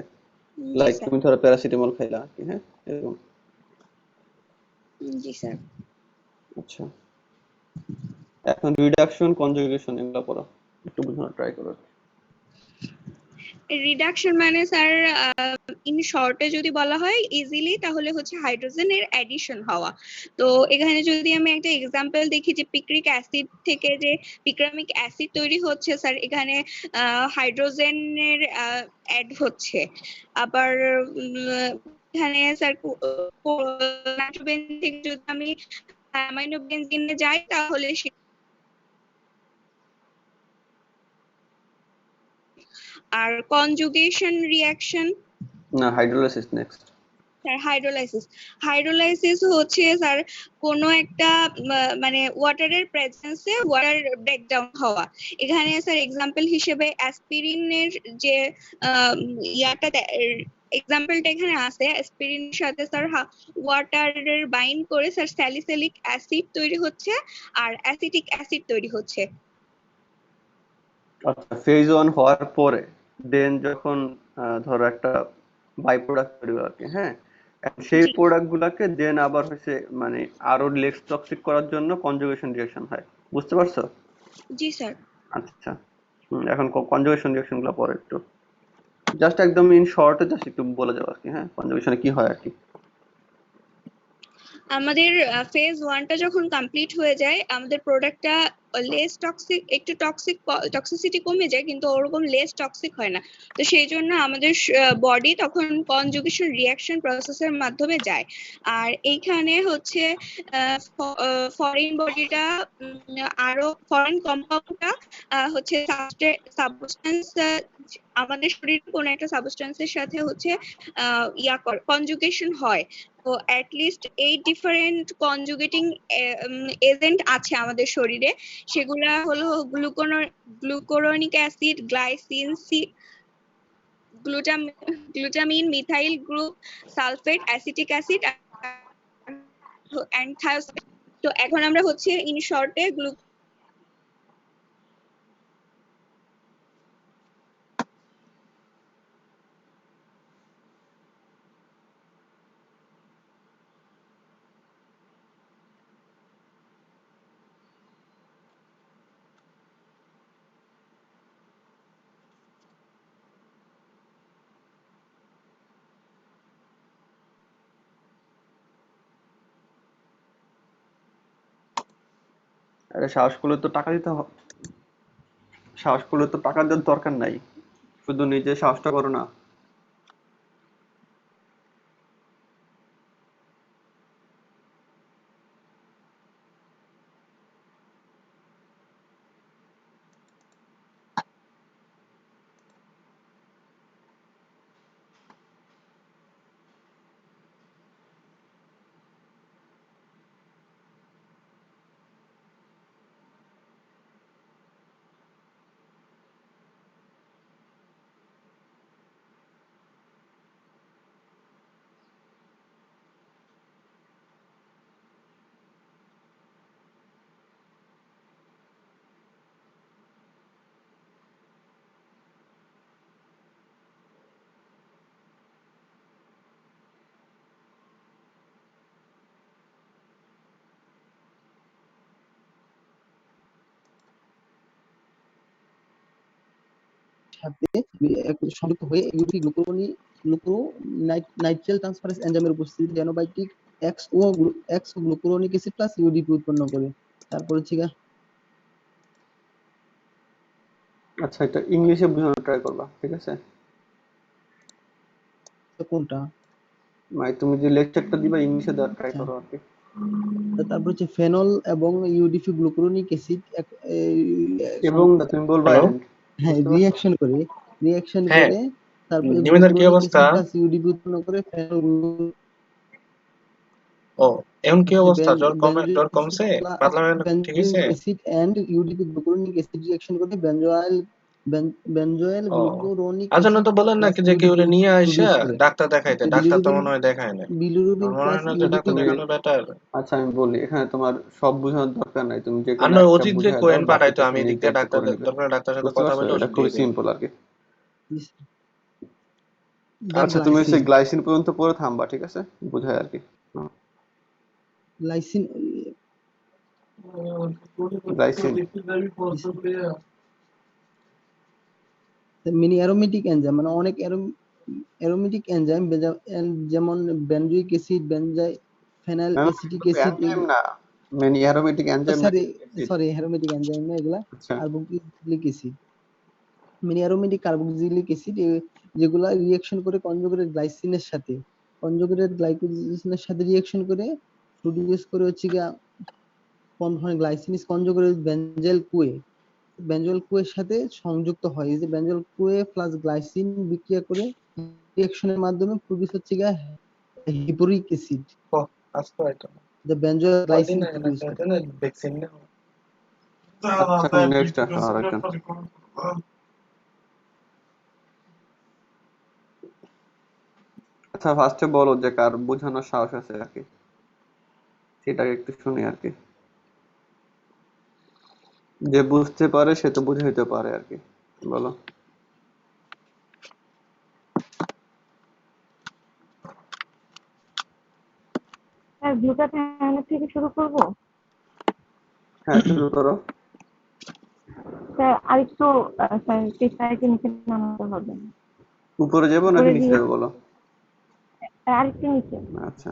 লাইক তুমি ধরো প্যারাসিটামল খাইলা কি হ্যাঁ এরকম জি স্যার আচ্ছা এখন রিডাকশন কনজুগেশন এগুলো পড়ো একটু বোঝানোর ট্রাই করো রিডাকশন মানে স্যার ইন শর্টে যদি বলা হয় ইজিলি তাহলে হচ্ছে হাইড্রোজেনের অ্যাডিশন হওয়া তো এখানে যদি আমি একটা এক্সাম্পল দেখি যে পিক্রিক অ্যাসিড থেকে যে পিক্রামিক অ্যাসিড তৈরি হচ্ছে স্যার এখানে হাইড্রোজেনের অ্যাড হচ্ছে আবার এখানে স্যার নাইট্রোবেনজিন থেকে যদি আমি অ্যামাইনো বেনজিনে যাই তাহলে আর কনজুগেশন রিঅ্যাকশন না হাইড্রোলাইসিস নেক্সট স্যার হাইড্রোলাইসিস হচ্ছে স্যার কোনো একটা মানে ওয়াটারের প্রেজেন্সে ওয়াটার ব্রেকডাউন হওয়া এখানে স্যার এক্সাম্পল হিসেবে অ্যাসপিরিনের যে এক্সাম্পলটা এখানে আছে অ্যাসপিরিনের সাথে স্যার ওয়াটারের বাইন্ড করে স্যার স্যালিসিলিক অ্যাসিড তৈরি হচ্ছে আর অ্যাসিটিক অ্যাসিড তৈরি হচ্ছে আচ্ছা ফেজ 1 হওয়ার পরে দেন যখন ধরো একটা বাই প্রোডাক্ট তৈরি হয় আর কি হ্যাঁ সেই প্রোডাক্ট গুলাকে দেন আবার হচ্ছে মানে আরো লেস টক্সিক করার জন্য কনজুগেশন রিঅ্যাকশন হয় বুঝতে পারছো জি স্যার আচ্ছা এখন কনজুগেশন রিঅ্যাকশন গুলো পরে একটু জাস্ট একদম ইন শর্টে জাস্ট একটু বলে যাও আর কি হ্যাঁ কনজুগেশনে কি হয় আর কি আমাদের ফেজ 1টা যখন কমপ্লিট হয়ে যায় আমাদের প্রোডাক্টটা লেস টক্সিক একটু টক্সিসিটি কমে যায় কিন্তু ওরকম লেস টক্সিক হয় না তো সেই জন্য আমাদের বডি তখন কনজুগেশন রিঅ্যাকশন প্রসেসের মাধ্যমে যায় আর এইখানে হচ্ছে ফরেন বডিটা আরো ফরেন কম্পাউন্ডটা হচ্ছে সাবস্টেন্স আমাদের শরীরে কোনো একটা সাবস্টেন্সের সাথে হচ্ছে কনজুগেশন হয় তো অ্যাটলিস্ট 8 ডিফারেন্ট কনজুগেটিং এজেন্ট আছে আমাদের শরীরে সেগুলা হলো glucuronic acid glycine glutamine methyl group sulphate acetic acid and থায়োসাইড তো এখন আমরা হচ্ছে ইন শর্টে আরে সাহস করলে তো টাকা দিতে হবে সাহস করলে তো টাকা দেওয়ার দরকার নাই শুধু নিজে সাহসটা করো না সাথে সংযুক্ত হয়ে এগুলি গ্লুকোনাইট্রাইল ট্রান্সফারেজ এনজাইমের উপস্থিতিতে অ্যানোবায়োটিক এক্স ও গ্লুকুরোনিক অ্যাসিড প্লাস ইউডিপি উৎপন্ন করে তারপর হচ্ছে আচ্ছা এটা ইংলিশে বোঝানোর ট্রাই করবা ঠিক আছে কোনটা মানে তুমি যে লেকচারটা দিবা ইংলিশে দেওয়ার ট্রাই করো আর কি তারপর হচ্ছে ফেনল এবং ইউডিপি গ্লুকুরোনিক অ্যাসিড এবং তুমি বলবা হ্যালো, and হ্যাঁ বুঝতে পারছো? রিঅ্যাকশন হ্যাঁ, করে তারপরে নিবেদার কি গ্লুকুরোনিক অবস্থা? অ্যাসিড প্লাস ইউডিপি উৎপন্ন করে ফেনল ও, এখন কি অবস্থা? জ্বর benzoic acid কমছে? পাতলা ঠিক আছে? acid and UDP glucuronic acid reaction করে benzoyl ও, glucuronic আর জন্য acid তো বলেন না plus কি যে কেউ UDP নিয়ে আইসা produce করে ডাক্তার দেখাইতে, ডাক্তার তো মনে হয় দেখায় না। bilirubin আমার মনে plus হয় না যে UDP ডাক্তার তুমি দেখানো বেটার। আচ্ছা আমি বলি, এখানে তোমার সব বোঝানোর দরকার নাই, তুমি যে কোনো আপনার একটা উচিত যে বুঝায় দাও, কোয়েন পাঠাইতো, বাকিটা আমি সে এদিক নিজে দিয়ে একটু ডাক্তার করে নেবে। দরকার ডাক্তারের সাথে বুঝতে কথা পারছো? বলে এটা ওষুধ খুবই দিয়ে দিই। সিম্পল আর কি। the আচ্ছা তুমি হচ্ছে glycine গ্লাইসিন পর্যন্ত পড়ে থামবা, ঠিক আছে? বুঝায় আর কি। glycine glycine mini aromatic enzyme মানে অনেক অ্যারোমেটিক এনজাইম যেমন বেনজোইক অ্যাসিড ফেনাইল না, অ্যাসিটিক অ্যাসিড এনজাইম না, মানে অ্যারোমেটিক এনজাইম না, সরি অ্যাসিড। অ্যারোমেটিক এনজাইম না এগুলা আচ্ছা carboxylic acid mini aromatic carboxylic acid যেগুলা রিঅ্যাকশন করে কনজুগেটেড গ্লাইসিনের সাথে কনজুগেটেড গ্লাইকোজেনের সাথে রিঅ্যাকশন করে প্রোডিউস করে হচ্ছে গিয়া গ্লাইসিন ইজ কনজুগেটেড বেঞ্জল কুয়ের সাথে সংযুক্ত হয়। এই যে বেঞ্জল কুয়ে প্লাস গ্লাইসিন বিক্রিয়া করে রিঅ্যাকশনের মাধ্যমে প্রোডিউস হচ্ছে গিয়া হিপোরিক অ্যাসিড ও, আসতো এটা। দ্য বেঞ্জল কয়দিন গ্লাইসিন আগে না প্রোডিউস করে। কয়দিন আগে ভ্যাকসিন না? আচ্ছা নেক্সট আসো আরেকজন। আচ্ছা ফার্স্টে বলো যে কার বোঝানোর সাহস আছে আর কি, সেটাকে একটু শুনি আর কি। যে বুঝতে পারে সে তো বুঝাইতে পারে আর কি, বলো। স্যার গ্লুটাথায়োনের থেকে শুরু করব। হ্যাঁ শুরু করো। স্যার আরেকটু স্যার পেজটাকে নিচে নামাতে হবে। উপরে যাবো নাকি উপরে নিচে দিয়ে যাবো বলো। আরেকটু নিচে। আচ্ছা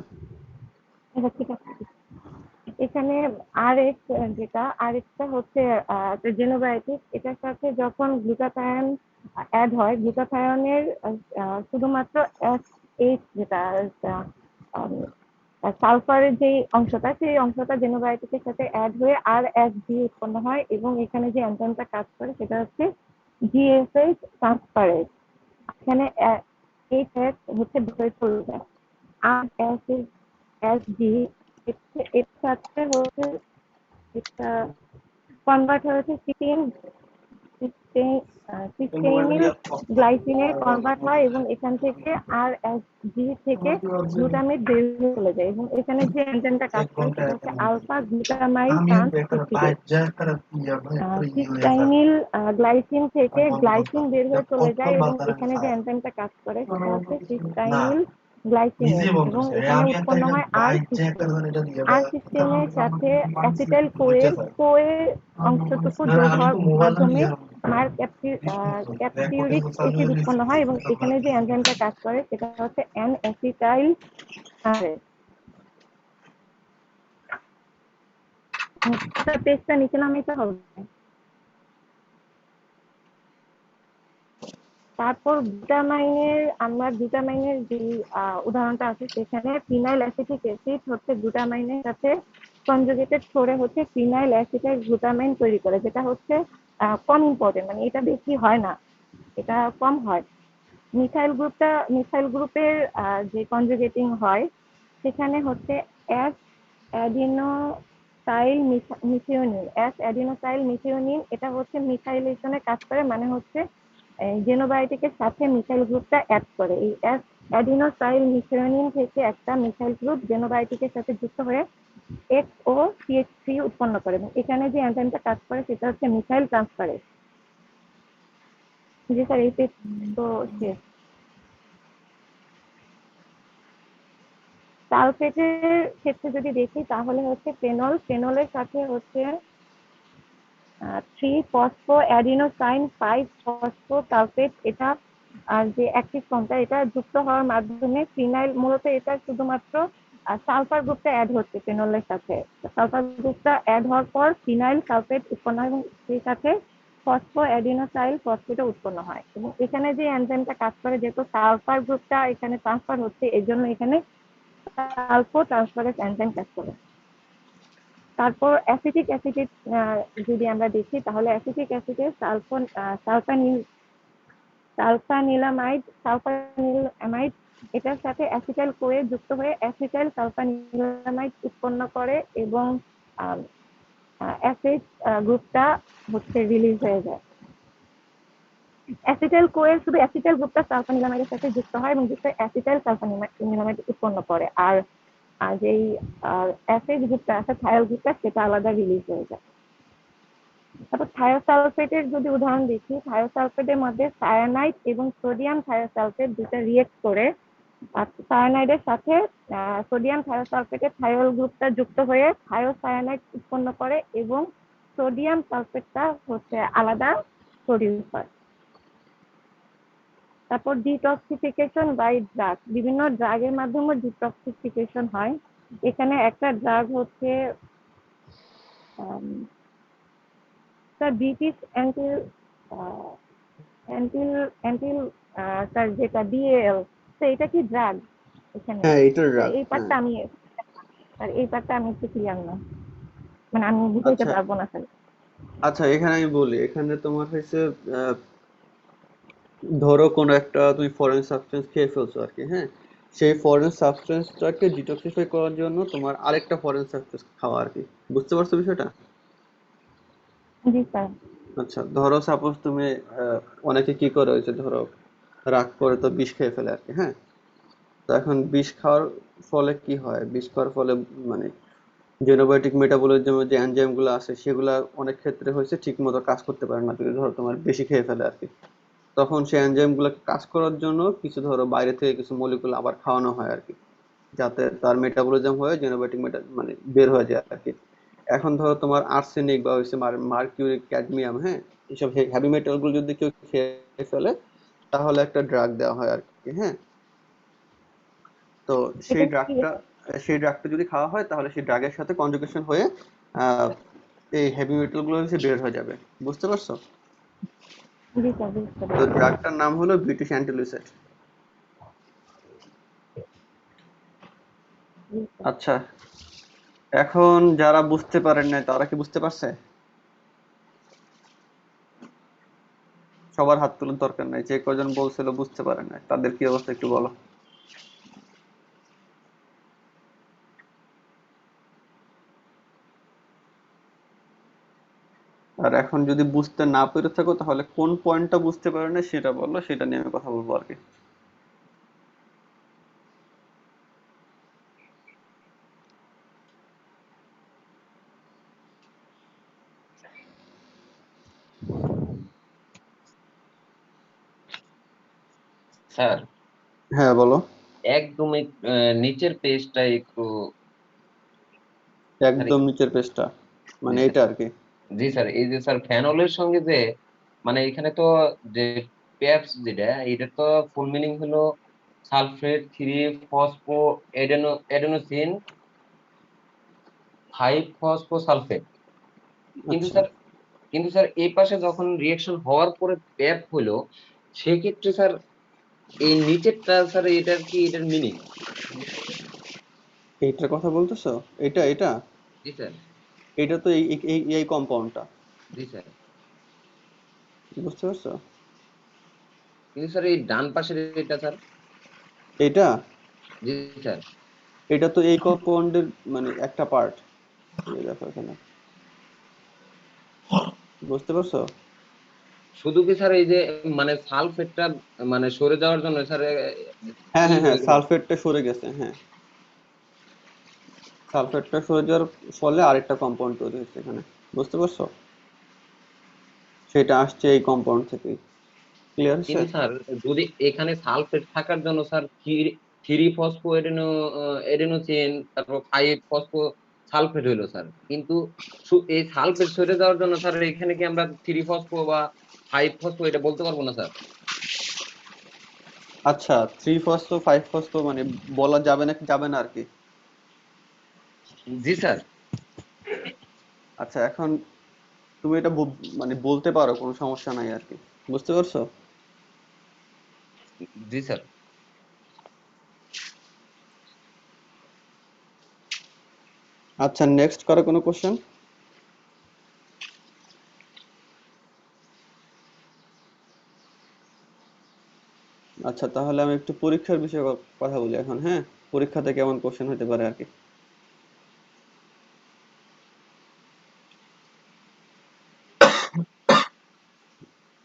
এটা ঠিক আছে। এখানে আরএক্স যেটা আরএক্সটা হচ্ছে জেনোবায়োটিক, এটার সাথে যখন গ্লুটাথায়ন অ্যাড হয়, গ্লুটাথায়নের শুধুমাত্র এসএইচ যেটা সালফারের যে অংশটা, সেই অংশটা জেনোবায়োটিকের সাথে অ্যাড হয়ে আর এস জি উৎপন্ন হয় এবং এখানে যে এনজাইমটা কাজ করে সেটা হচ্ছে জিএফএস ট্রান্সফারেজ। এখানে এইচ এস হচ্ছে ভিতরে চলে যায়, আর এস এস জি এর সাথে হচ্ছে এটা কনভার্ট হয়েছে সিস্টেইনিল গ্লাইসিনে কনভার্ট হয় এবং এখান থেকে আর এস জি থেকে গ্লুটামেট বের হয়ে চলে যায় এবং এখানে যে এনজাইমটা কাজ করে সেটা হচ্ছে আলফা গ্লুটামাইল ট্রান্সফিসিডেজ। সিস্টাইনিল গ্লাইসিন থেকে গ্লাইসিন বের হয়ে চলে যায় এবং এখানে যে এনজাইমটা কাজ করে সেটা হচ্ছে সিস্টাইনিল গ্লাইসিনেজ এবং এখানে উৎপন্ন হয় আর সিস্টেন। আর সিস্টেমের সাথে অ্যাসিটাইল কোয়ে অংশটুকু যোগ হওয়ার মাধ্যমে আর ক্যাপটিউরিক অ্যাসিড উৎপন্ন হয় এবং এখানে যে এনজাইমটা কাজ করে সেটা হচ্ছে এন অ্যাসিটাইল পেজটা নিচে নামাইতে হবে। তারপর আমরা গ্লুটামাইনের যে উদাহরণটা আছে সেখানে ফিনাইল অ্যাসিটিক অ্যাসিড হচ্ছে গ্লুটামাইনের সাথে কনজুগেটেড করে হচ্ছে ফিনাইল অ্যাসিটাইল গ্লুটামাইন তৈরি করে, যেটা হচ্ছে কম ইম্পর্টেন্ট, মানে এটা বেশি হয় না, এটা কম হয়। মিথাইল গ্রুপের যে কনজুগেটিং হয় সেখানে হচ্ছে এস অ্যাডিনোসাইল মিথিওনিন, এটা হচ্ছে মিথাইলেশনে কাজ করে, মানে হচ্ছে জেনোবায়োটিকের সাথে মিথাইল গ্রুপটা অ্যাড করে। এই অ্যাডিনোসাইল মিথিওনিন থেকে একটা মিথাইল গ্রুপ জেনোবায়োটিকের সাথে যুক্ত হয়ে এক্স ও সিএইচ3 উৎপন্ন করে এবং এখানে যে এনজাইমটা কাজ করে সেটা হচ্ছে মিথাইল ট্রান্সফারেজ। জি স্যার, এই পেজ তো শেষ। সালফেটের ক্ষেত্রে যদি দেখি তাহলে হচ্ছে ফেনলের সাথে হচ্ছে 3-ফসফোঅ্যাডিনোসাইন-5-ফসফোসালফেট, এটা যে অ্যাক্টিভ ফর্মটা, এটা যুক্ত হওয়ার মাধ্যমে ফিনাইল, মূলত এটা শুধুমাত্র সালফার গ্রুপটা অ্যাড হচ্ছে ফেনলের সাথে। সালফার গ্রুপটা অ্যাড হওয়ার পর ফিনাইল সালফেট উৎপন্ন হয় এবং সেই সাথে ফসফোঅ্যাডিনোসাইল ফসফেটও উৎপন্ন হয় এবং এখানে যে এনজাইমটা কাজ করে, যেহেতু সালফার গ্রুপটা এখানে ট্রান্সফার হচ্ছে, এই জন্য এখানে সালফো ট্রান্সফারেজ এনজাইম কাজ করে। তারপর অ্যাসিটিক অ্যাসিডের যদি আমরা দেখি তাহলে অ্যাসিটিক অ্যাসিডের সালফানিলামাইড এটার সাথে অ্যাসিটাইল কোয়ে যুক্ত হয়ে অ্যাসিটাইল সালফানিলামাইড উৎপন্ন করে এবং অ্যাসিড গ্রুপটা হচ্ছে রিলিজ হয়ে যায়। অ্যাসিটাইল কোয়েল শুধু অ্যাসিটাইল গ্রুপটা সালফানিলামাইডের সাথে যুক্ত হয় এবং যুক্ত অ্যাসিটাইল সালফানিলামাইড উৎপন্ন করে, আর যেই অ্যাসিড গ্রুপটা আছে থায়োল গ্রুপটা সেটা আলাদা রিলিজ হয়ে যায়। তারপর থায়োসালফেটের যদি উদাহরণ দেখি, থায়োসালফেটের মধ্যে সায়ানাইড এবং সোডিয়াম থায়োসালফেট দুটো রিয়েক্ট করে সায়ানাইডের সাথে সোডিয়াম থায়োসালফেটের থায়োল গ্রুপটা যুক্ত হয়ে থায়োসায়ানাইড উৎপন্ন করে এবং সোডিয়াম সালফেটটা হচ্ছে আলাদা প্রডিউস হয়। তারপর ডিটক্সিফিকেশন বাই ড্রাগ, বিভিন্ন ড্রাগের মাধ্যমে ডিটক্সিফিকেশন হয়। এখানে একটা ড্রাগ হচ্ছে ব্রিটিশ স্যার যেটা বিএল, তো এটা কি ড্রাগ এখানে? হ্যাঁ এটা ড্রাগ। এই পার্টটা আমি একটু ক্লিয়ার না, মানে আমি বুঝাইতে আচ্ছা পারবো না স্যার। আচ্ছা, এখানে আমি বলি, এখানে তোমার হয়েছে ধরো কোনো একটা তুমি ফরেন সাবস্টেন্স খেয়ে ফেলছো আর কি, হ্যাঁ, সেই ফরেন সাবস্টেন্সটাকে ডিটক্সিফাই করার জন্য তোমার আরেকটা ফরেন সাবস্টেন্স খাওয়া আর কি। বুঝতে পারছো বিষয়টা? জি স্যার। আচ্ছা, ধরো সাপোজ তুমি অনেকে কি করে হয়েছে, ধরো রাগ করে তো বিষ খেয়ে ফেলে আর কি, হ্যাঁ। তো এখন বিষ খাওয়ার ফলে কি হয়, বিষ খাওয়ার ফলে মানে জেনোবায়োটিক মেটাবলিজমের যে এনজাইম গুলো আছে সেগুলা অনেক ক্ষেত্রে হয়েছে ঠিক মতো কাজ করতে পারে না, যদি ধরো তোমার বেশি খেয়ে ফেলে আর কি। তখন সেই এনজাইম গুলোকে কাজ করার জন্য কিছু ধরো বাইরে থেকে কিছু মলিকুল আবার খাওয়ানো হয় আর কি, যাতে তার মেটাবলিজম হয়ে জেনোবায়োটিক মানে বের হয়ে যায় আর কি। এখন ধরো তোমার আর্সেনিক বা হচ্ছে মার্কিউরি, ক্যাডমিয়াম, হ্যাঁ, এইসব হেভি মেটাল গুলো যদি কেউ খেয়ে ফেলে তাহলে একটা ড্রাগ দেওয়া হয় আর কি, হ্যাঁ। তো এটা কি? সেই ড্রাগটা যদি খাওয়া হয় তাহলে সেই ড্রাগের সাথে কনজুগেশন হয়ে আহ, এই হেভি মেটাল গুলো হচ্ছে বের হয়ে যাবে। বুঝতে পারছো? জি স্যার, বুঝতে তো পারছি। ড্রাগটার নাম হলো ব্রিটিশ অ্যান্টিলুসেট। জি স্যার। আচ্ছা, এখন যারা বুঝতে পারেন না তারা কি বুঝতে পারছে? সবার হাত তোলার দরকার নাই, যে কজন বলছিল বুঝতে পারেন না তাদের কি অবস্থা একটু বলো। আর এখন যদি বুঝতে না পেরে থাকো তাহলে কোন পয়েন্টটা বুঝতে পারো না সেটা বলো, সেটা নিয়ে আমি কথা বলবো আর কি। স্যার হ্যাঁ বলো। একদম নিচের পেজটা একটু স্যার। একদম নিচের পেজটা জি মানে স্যার, এটা আর কি। জি স্যার, এই যে স্যার ফেনলের সঙ্গে যে মানে এখানে তো যে পেপস যেটা, এটা তো ফুল মিনিং হলো সালফেট 3 ফসফো এডেনোসিন 5 ফসফোসালফেট। কিন্তু আচ্ছা স্যার, এই পাশে যখন রিয়েকশন হওয়ার পরে প্যাপ হলো, সেক্ষেত্রে স্যার এই নিচেরটা স্যার এটার কি, এটার মিনিং? এইটার কথা বলতেছো? এটা এটা জি স্যার। এটা তো এই কম্পাউন্ডটা। জি স্যার। বুঝতে পারছো? কিন্তু স্যার এই ডান পাশের এটা স্যার। এটা জি স্যার। এটা তো এই কম্পাউন্ডের মানে একটা পার্ট। এই দেখো এখানে, বুঝতে পারছো? শুধু কি স্যার এই যে মানে সালফেটটা মানে সরে যাওয়ার জন্য স্যার হ্যাঁ কি হ্যাঁ হ্যাঁ, হয়ে গেল? সালফেটটা সরে গেছে, হ্যাঁ, সালফেটটা সরে যাওয়ার ফলে আরেকটা কম্পাউন্ড তৈরি হয়েছে এখানে। বুঝতে পারছো? সেটা আসছে এই কম্পাউন্ড থেকেই। ক্লিয়ার হচ্ছে? কিন্তু স্যার যদি এখানে সালফেট থাকার জন্য স্যার 3 ফসফো এডেনোসিন তারপর 5 ফসফো সালফেট হইলো স্যার, কিন্তু এই সালফেট সরে যাওয়ার জন্য স্যার এখানে কি আমরা 3 ফসফো বা 5 ফসফো এটা বলতে পারবো না স্যার? আচ্ছা, 3 ফসফো 5 ফসফো মানে বলা যাবে না, যাবে না আর কি। জি স্যার। আচ্ছা, এখন তুমি এটা মানে বলতে পারো, কোনো সমস্যা নাই আর কি। বুঝতে পারছো? জি স্যার। আচ্ছা, নেক্সট কারো কোনো কোশ্চেন? আচ্ছা, তাহলে আমি একটু পরীক্ষার বিষয়ে কথা বলি এখন। হ্যাঁ, পরীক্ষাতে কেমন কোশ্চেন হতে পারে আর কি।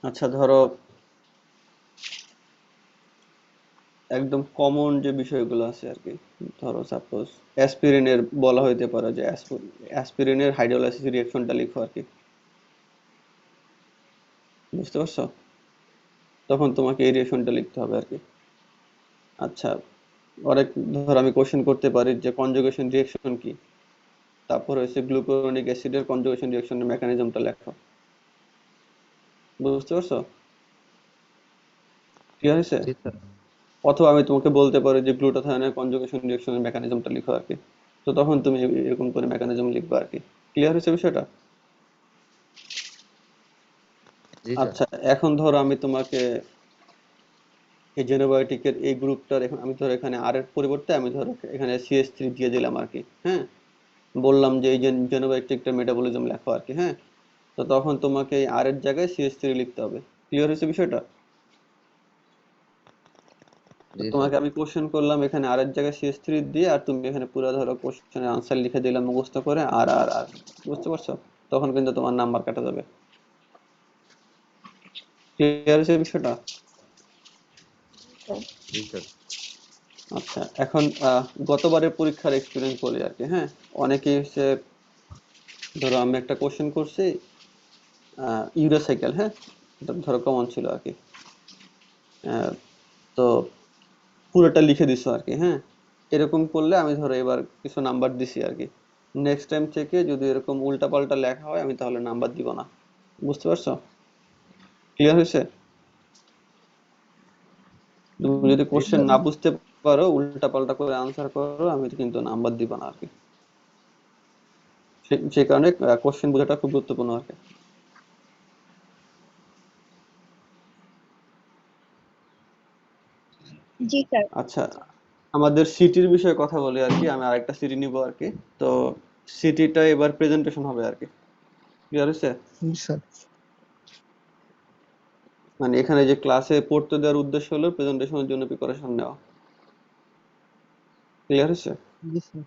আচ্ছা, ধরো একদম কমন যে বিষয়গুলো আছে আর কি, ধরো সাপোজ অ্যাসপিরিনের বলা হইতে পারে যে অ্যাসপিরিনের হাইড্রোলাইসিস রিঅ্যাকশনটা লিখো আর কি। বুঝতে পারছো? তখন তোমাকে এই রিঅ্যাকশনটা লিখতে হবে আর কি। আচ্ছা, অনেক ধর আমি কোশ্চেন করতে পারি যে কনজুগেশন রিঅ্যাকশন কি, তারপর হচ্ছে গ্লুকুরোনিক অ্যাসিডের কনজুগেশন রিঅ্যাকশনের মেকানিজমটা লেখো। বুঝতে পারছো? ক্লিয়ার হয়েছে? জি স্যার। অথবা আমি তোমাকে বলতে পারি যে গ্লুটাথায়োনের কনজুগেশন রিঅ্যাকশনের মেকানিজমটা লিখো আর কি। তো তখন তুমি এরকম করে মেকানিজম লিখবে আর কি। ক্লিয়ার হয়েছে বিষয়টা? জি স্যার। আচ্ছা, এখন ধরো আমি তোমাকে এই জেনোবায়োটিকের এই গ্রুপটার এখন আমি ধরো এখানে আর এর পরিবর্তে আমি ধরো এখানে CH3 দিয়ে দিলাম আর কি। হ্যাঁ, বললাম যে এই জেনোবায়োটিকটার মেটাবলিজম লেখো আর কি। হ্যাঁ, তো তখন তোমাকে এই আর এর জায়গায় CH3 লিখতে হবে। ক্লিয়ার হয়েছে বিষয়টা? তো জি স্যার। তোমাকে আমি কোশ্চেন করলাম এখানে আর এর জায়গায় CH3 দিয়ে, আর তুমি এখানে পুরো ধরো কোশ্চেনের আনসার লিখে দিলাম মুখস্থ করে আর আর আর। বুঝতে পারছো? তখন কিন্তু তোমার নাম্বার কাটা যাবে। ক্লিয়ার হয়েছে বিষয়টা? জি স্যার। আচ্ছা, এখন গতবারের পরীক্ষার এক্সপিরিয়েন্স বলি আর কি। হ্যাঁ, অনেকেই হচ্ছে ধরো আমি একটা কোশ্চেন করছি ইউরোসাইকেল। হ্যাঁ, এটা ধরো কমন ছিল আর কি। তো পুরোটা লিখে দিছো আর কি। হ্যাঁ, এরকম করলে আমি ধরো এবার কিছু নাম্বার দিছি আর কি। নেক্সট টাইম থেকে যদি এরকম উল্টাপাল্টা লেখা হয় আমি তাহলে নাম্বার দিব না। বুঝতে পারছো? ক্লিয়ার হয়েছে? তুমি যদি জি কোশ্চেন স্যার। না বুঝতে পারো, উল্টাপাল্টা করে আনসার করো, আমি কিন্তু নাম্বার দিব না আর কি। সেই কারণে কোশ্চেন বোঝাটা খুব গুরুত্বপূর্ণ আর কি। জি স্যার। আচ্ছা, আমাদের সিটির বিষয়ে কথা বলি আর কি। আমি আরেকটা সিটি নিব আর কি। তো সিটিটা এবার প্রেজেন্টেশন হবে আর কি। ক্লিয়ার হয়েছে? জি স্যার। মানে এখানে যে ক্লাসে পড়তে দেওয়ার উদ্দেশ্য হলো প্রেজেন্টেশনের জন্য প্রিপারেশন নেওয়া। ক্লিয়ার হয়েছে? জি স্যার।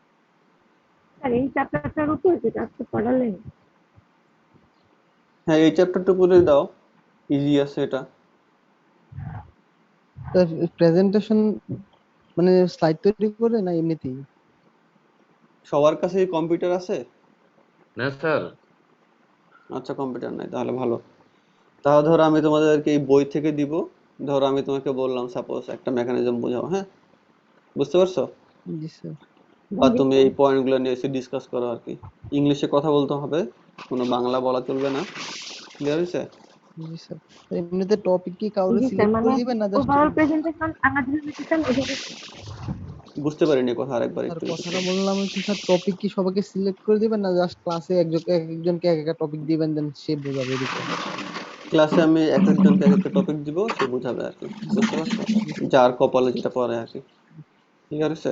আর এই চ্যাপ্টারটার উপর যেটা আজকে পড়ালেন, হ্যাঁ, এই চ্যাপ্টারটা পড়ে দাও, ইজি আছে এটা। স্যার প্রেজেন্টেশন মানে স্লাইড তৈরি করে না এমনিতেই? সবার কাছে কম্পিউটার আছে? না স্যার। আচ্ছা, কম্পিউটার নাই তাহলে ভালো। তাহলে ধরো আমি তোমাদেরকে এই বই থেকে দিব। ধরো আমি তোমাকে বললাম সাপোজ একটা মেকানিজম বোঝাও। হ্যাঁ, বুঝতে পারছো? জি স্যার। বা তুমি এই পয়েন্টগুলো নিয়ে এসে ডিসকাস করো আর কি। ইংলিশে কথা বলতে হবে, কোনো বাংলা বলা চলবে না। ক্লিয়ার হয়েছে? জি স্যার। এমনিতে টপিক কি কাউরে জি স্যার, সিলেক্ট মানে করে দিবেন না জাস্ট? ওভারঅল প্রেজেন্টেশন আমরা যেভাবে দিতাম ওইভাবে। বুঝতে পারিনি কথা, আরেকবার স্যার একটু কথাটা বললাম হচ্ছে স্যার, টপিক কি সবাইকে সিলেক্ট করে দিবেন না জাস্ট ক্লাসে একজনকে এক একটা টপিক দিবেন দেন সে বোঝাবে এরকম? ক্লাসে আমি এক একজনকে এক একটা টপিক দিব, সে বোঝাবে আর কি। বুঝতে পারছো? যার কপালে যেটা পড়ে আর কি। ক্লিয়ার হয়েছে?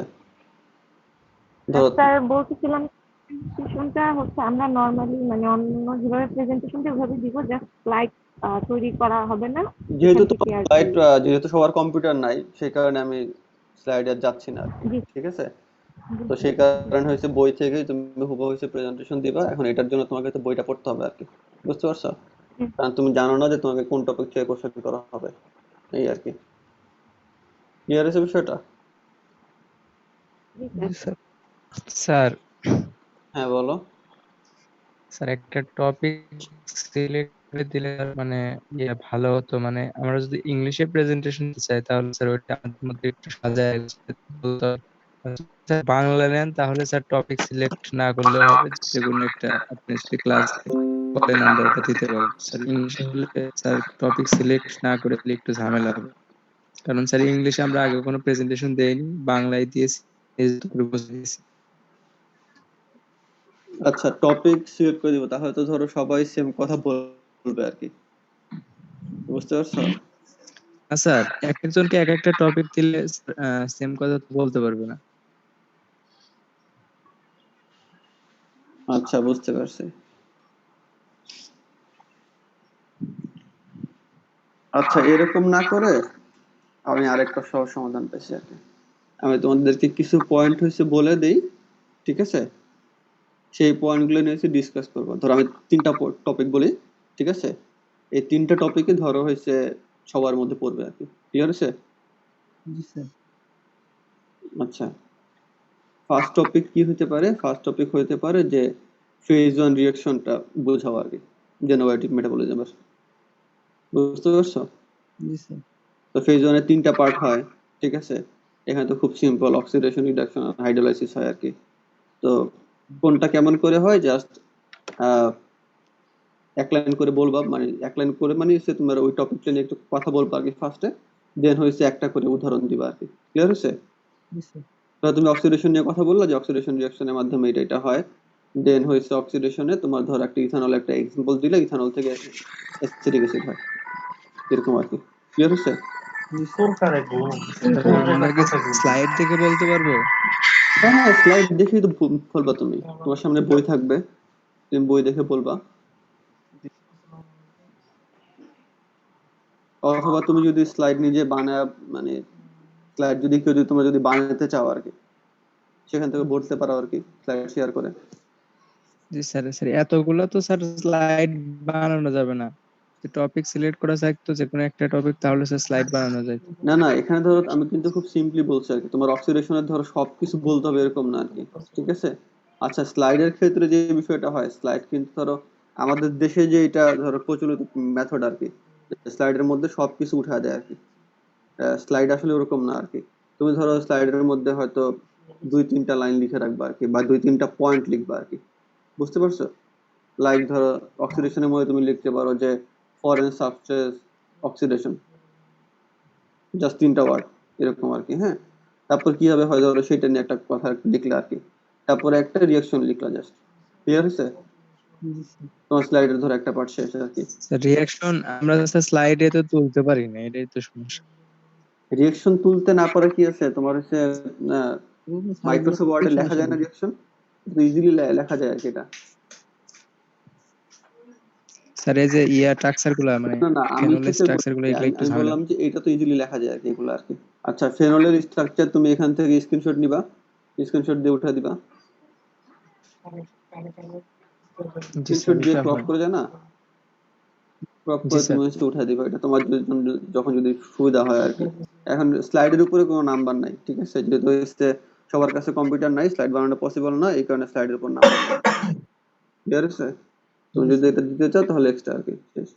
ধরো স্যার বলতেছিলাম প্রেজেন্টেশনটা হচ্ছে আমরা নর্মালি মানে অন্য যেভাবে প্রেজেন্টেশন ওইভাবে দিব, জাস্ট স্লাইড তৈরি করা হবে না যেহেতু এখান তোমার থেকে আর কি। স্লাইড, যেহেতু সবার কম্পিউটার নাই সেই কারণে আমি স্লাইডে আর যাচ্ছি না আর কি। জি ঠিক আছে? তো জি সেই কারণে হয়েছে বই থেকেই তুমি হুবহু হয়েছে প্রেজেন্টেশন দিবা। এখন এটার জন্য তোমাকে তো বইটা পড়তে হবে আর কি। বুঝতে পারছো? জি কারণ তুমি জানো না যে তোমাকে কোন টপিক থেকে কোশ্চেন করা হবে, এই আর কি। ক্লিয়ার হয়েছে বিষয়টা? জি জি স্যার। স্যার। স্যার, হ্যাঁ, বলো। স্যার একটা টপিক সিলেক্ট করে দিলে মানে ভালো হতো। মানে আমরা যদি ইংলিশে প্রেজেন্টেশন চাই তাহলে স্যার ওইটা আমাদের মধ্যে একটু সাজায় বলতে হবে। স্যার বাংলা নেন তাহলে স্যার টপিক সিলেক্ট না করলেও হবে, যে কোনো একটা আপনি যদি ক্লাস বলেন আমরা ওটা দিতে পারবো। স্যার ইংলিশে হলে স্যার টপিক সিলেক্ট না করে দিলে একটু ঝামেলা হবে, কারণ স্যার ইংলিশে আমরা আগে কোনো প্রেজেন্টেশন দেইনি, বাংলায় দিয়েছি, এই যতটুকু বুঝেছি। আচ্ছা, টপিক সিলেক্ট করে দিব, তাহলে তো ধরো সবাই সেম কথা বলবে আর কি। বুঝতে পারছো? না স্যার, এক একজনকে এক একটা টপিক দিলে সেম কথা তো বলতে পারবে না। আচ্ছা, বুঝতে পারছি। আচ্ছা, এরকম না করে আমি আরেকটা সহজ সমাধান পেয়েছি আর কি। আমি তোমাদেরকে কিছু পয়েন্ট হয়েছে বলে দেই, ঠিক আছে? সেই পয়েন্টগুলো নিয়ে ডিসকাস করবো। ধরো আমি 3টা টপিক বলি, ঠিক আছে? এই 3টা টপিকই ধরো হয়েছে সবার মধ্যে পড়বে আর কি। ক্লিয়ার হয়েছে? জি স্যার। আচ্ছা, ফার্স্ট টপিক কি হতে পারে? ফার্স্ট টপিক হতে পারে যে ফেজ 1 রিঅ্যাকশনটা বোঝাও আর কি, জেনোবায়োটিক মেটাবলিজম। বুঝতে পারছো? জি স্যার। তো ফেজ 1 এর 3টা পার্ট হয়, ঠিক আছে? এখানে তো খুব সিম্পল, অক্সিডেশন, রিডাকশন আর হাইড্রোলাইসিস হয় আর কি। তো কোনটা কেমন করে হয় জাস্ট এক লাইন করে বলবা, মানে এক লাইন করে মানে হচ্ছে তোমার ওই টপিকটা নিয়ে একটু কথা বলবা আর কি ফার্স্টে, দেন হয়েছে একটা করে উদাহরণ দিবা আর কি। ক্লিয়ার হয়েছে? জি স্যার। তো তুমি অক্সিডেশন নিয়ে কথা বললা যে অক্সিডেশন রিঅ্যাকশনের মাধ্যমে এটা হয়, দেন হয়েছে অক্সিডেশনে তোমার ধর একটা ইথানল একটা এক্সাম্পল দিলে, ইথানল থেকে অ্যাসিটিক অ্যাসিড হয়, এরকম আর কি। ক্লিয়ার হয়েছে? জি স্যার। স্যার আমাদেরকে স্লাইড দেখে বলতে পারবো? হ্যাঁ হ্যাঁ, স্লাইড দেখেই তো বলবা তুমি। তোমার সামনে বই থাকবে, তুমি বই দেখে বলবা, অথবা তুমি যদি স্লাইড নিজে বানায়, মানে স্লাইড যদি কেউ যদি তোমরা যদি বানাতে চাও আর কি, সেখান থেকে বলতে পারো আর কি, স্লাইড শেয়ার করে। জি স্যার। স্যার এতগুলো তো স্যার স্লাইড বানানো যাবে না। টপিক সিলেক্ট করা থাকতো যে কোনো একটা টপিক, তাহলে স্যার স্লাইড বানানো যায়। না না, এখানে ধরো আমি কিন্তু খুব সিম্পলি বলছি আর কি, তোমার অক্সিডেশনের ধরো সবকিছু বলতে হবে এরকম না আর কি, ঠিক আছে? আচ্ছা, স্লাইডের ক্ষেত্রে যে বিষয়টা হয়, স্লাইড কিন্তু ধরো আমাদের দেশে যে এটা ধরো প্রচলিত মেথড আর কি, স্লাইডের মধ্যে সবকিছু উঠা দেয় আর কি। স্লাইড আসলে ওরকম না আর কি। তুমি ধরো স্লাইডের মধ্যে হয়তো 2-3টা লাইন লিখে রাখবা আর কি, বা 2-3টা পয়েন্ট লিখবা আর কি। বুঝতে পারছো? লাইক ধরো অক্সিডেশনের মধ্যে তুমি লিখতে পারো যে ফরেন সাবস্টেন্স অক্সিডেশন, জাস্ট 3টা ওয়ার্ড এরকম আর কি। হ্যাঁ, তারপর কি হবে হয় ধরো সেটা নিয়ে একটা কথা লিখলে আর কি, তারপরে একটা রিঅ্যাকশন লিখলা জাস্ট। ক্লিয়ার হয়েছে? জি স্যার। তোমার স্লাইডের ধরো একটা পার্ট শেষ আর কি। স্যার রিঅ্যাকশন আমরা স্যার স্লাইডে তো তুলতে পারি না, এটাই তো সমস্যা। রিঅ্যাকশন তুলতে না পারে কি আছে তোমার হচ্ছে স্যার মাইক্রোসফট ওয়ার্ডে লেখা সমস্যা যায় না নেই। রিঅ্যাকশন, ইজিলি লেখা যায় আর কি এটা। স্যার এই যে স্ট্রাকচার গুলা মানে না না, আমি ফেনলের কিসে স্ট্রাকচার গুলো এগুলো একটু আমি ঝামেলা। বললাম যে এটা তো ইজিলি লেখা যায় আর কি, এগুলো আর কি। আচ্ছা, ফেনলের স্ট্রাকচার তুমি এখান থেকে স্ক্রিনশট নিবা, স্ক্রিনশট দিয়ে উঠা দিবা, জি স্ক্রিনশট স্যার, দিয়ে এটা ক্রপ হয়। করে যায় না, ক্রপ জি করে স্যার। তুমি হচ্ছে উঠা দিবা, এটা তোমার যখন যদি সুবিধা হয় আর কি। এখন স্লাইডের উপরে কোনো নাম্বার নাই, ঠিক আছে? যেহেতু হচ্ছে সবার কাছে কম্পিউটার নাই, স্লাইড বানানো পসিবল না, এই কারণে স্লাইডের উপর নাম্বার নাই। ক্লিয়ার আছে? তুমি যদি এটা দিতে চাও তাহলে এক্সট্রা আর কি, শেষ।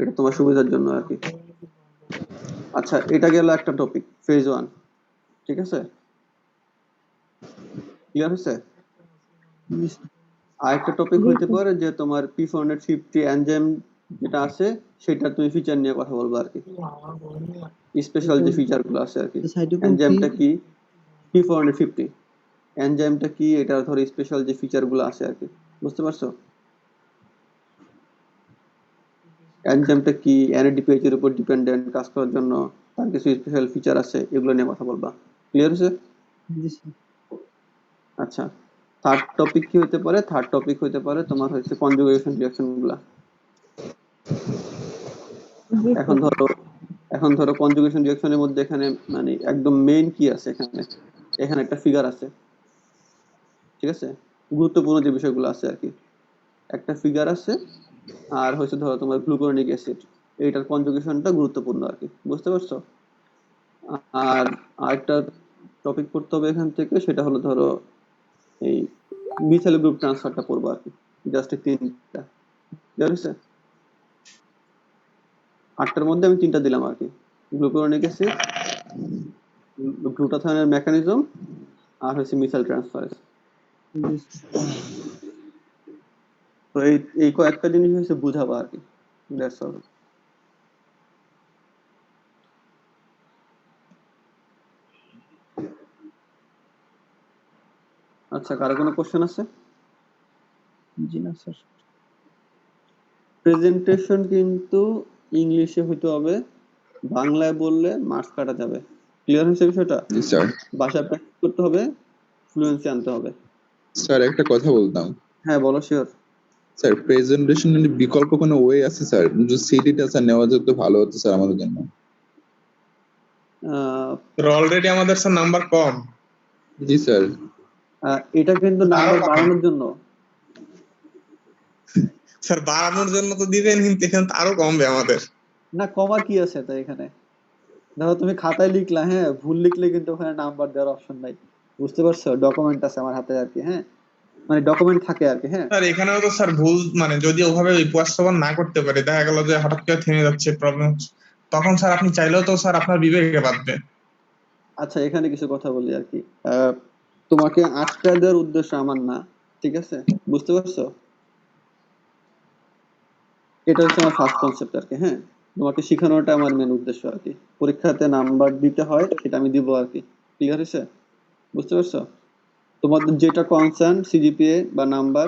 এটা তোমার সুবিধার জন্য আর কি। আচ্ছা, এটা গেল একটা টপিক, ফেজ 1, ঠিক আছে? ক্লিয়ার হয়েছে? জি স্যার। আরেকটা টপিক হইতে পারে যে তোমার P450 এনজাইম যেটা আছে, সেটা তুমি ফিচার নিয়ে কথা বলবো আর কি, স্পেশাল যে ফিচার গুলো আছে আর কি। সাইটোক্রোম এনজাইমটা কি, P450 এনজাইমটা কি, এটা ধরো স্পেশাল যে ফিচার গুলো আছে আর কি। বুঝতে পারছো? এনজাইমটা কি, NADPH এর উপর ডিপেন্ডেন্ট, কাজ করার জন্য তার কিছু স্পেশাল ফিচার আছে, এগুলো নিয়ে কথা বলবা। ক্লিয়ার হয়েছে? জি স্যার। আচ্ছা, থার্ড টপিক কি হতে পারে? থার্ড টপিক হতে পারে তোমার হচ্ছে কনজুগেশন রিঅ্যাকশন গুলা। জি এখন স্যার। ধরো কনজুগেশন রিঅ্যাকশনের মধ্যে এখানে মানে একদম মেইন কি আছে, এখানে একটা ফিগার আছে, ঠিক আছে? গুরুত্বপূর্ণ যে বিষয়গুলো আছে আর কি, একটা ফিগার আছে, আর হচ্ছে ধরো তোমার গ্লুকুরোনিক অ্যাসিড, এইটার কনজুগেশনটা গুরুত্বপূর্ণ আর কি। বুঝতে পারছো? আর আরেকটা টপিক পড়তে হবে এখান থেকে, সেটা হলো ধরো এই মিথাইল গ্রুপ ট্রান্সফারটা পড়বো আর কি, জাস্ট 3টা। ঠিক আছে? 8টার মধ্যে আমি 3টা দিলাম আর কি, গ্লুকুরোনিক অ্যাসিড, গ্লুটাথায়নের মেকানিজম, আর হচ্ছে মিথাইল ট্রান্সফারেজ। জি স্যার। তো এই কয়েকটা জিনিস হচ্ছে বুঝাবো আর কি, দ্যাটস অল। আচ্ছা, কারো কোনো কোশ্চেন আছে? জি না স্যার। প্রেজেন্টেশন কিন্তু ইংলিশে হইতে হবে, বাংলায় বললে মার্কস কাটা যাবে। ক্লিয়ার হয়েছে বিষয়টা? জি স্যার। ভাষা প্র্যাকটিস করতে হবে, ফ্লুয়েন্সি আনতে হবে। স্যার একটা কথা বলতাম। হ্যাঁ বলো, শিওর। স্যার প্রেজেন্টেশনের বিকল্প কোনো ওয়ে আছে স্যার? যদি সিডিটা স্যার নেওয়া যেত ভালো হতো স্যার আমাদের জন্য। অলরেডি আমাদের স্যার নাম্বার কম। জি স্যার। এটা কিন্তু নাম্বার বাড়ানোর জন্য। স্যার বাড়ানোর জন্য তো দিবেন, কিন্তু এখানে তো আরো কমবে আমাদের। না, কমার কি আছে তাই এখানে? ধরো তুমি খাতায় লিখলা, হ্যাঁ, ভুল লিখলে কিন্তু ওখানে নাম্বার দেওয়ার অপশন নাই, বুঝতে পারছো? ডকুমেন্ট আছে আমার হাতে আর কি, হ্যাঁ, মানে ডকুমেন্ট থাকে আর কি, হ্যাঁ। স্যার এখানেও তো স্যার ভুল, মানে যদি ওভাবে উপস্থাপন না করতে পারে, দেখা গেল যে হঠাৎ করে থেমে যাচ্ছে প্রবলেম, তখন স্যার আপনি চাইলেও তো স্যার আপনার বিবেকে বাঁধবে। আচ্ছা, এখানে কিছু কথা বলি আর কি। তোমাকে আটকা দেওয়ার উদ্দেশ্য আমার না, ঠিক আছে, বুঝতে পারছো? এটা হচ্ছে আমার ফার্স্ট কনসেপ্ট আর কি, হ্যাঁ। তোমাকে শেখানোটা আমার মেন উদ্দেশ্য আর কি। পরীক্ষাতে নাম্বার দিতে হয় সেটা আমি দিব আর কি। ক্লিয়ার হয়েছে? বুঝতে পারছো? তোমাদের যেটা কনসার্ন সিজিপিএ বা নাম্বার,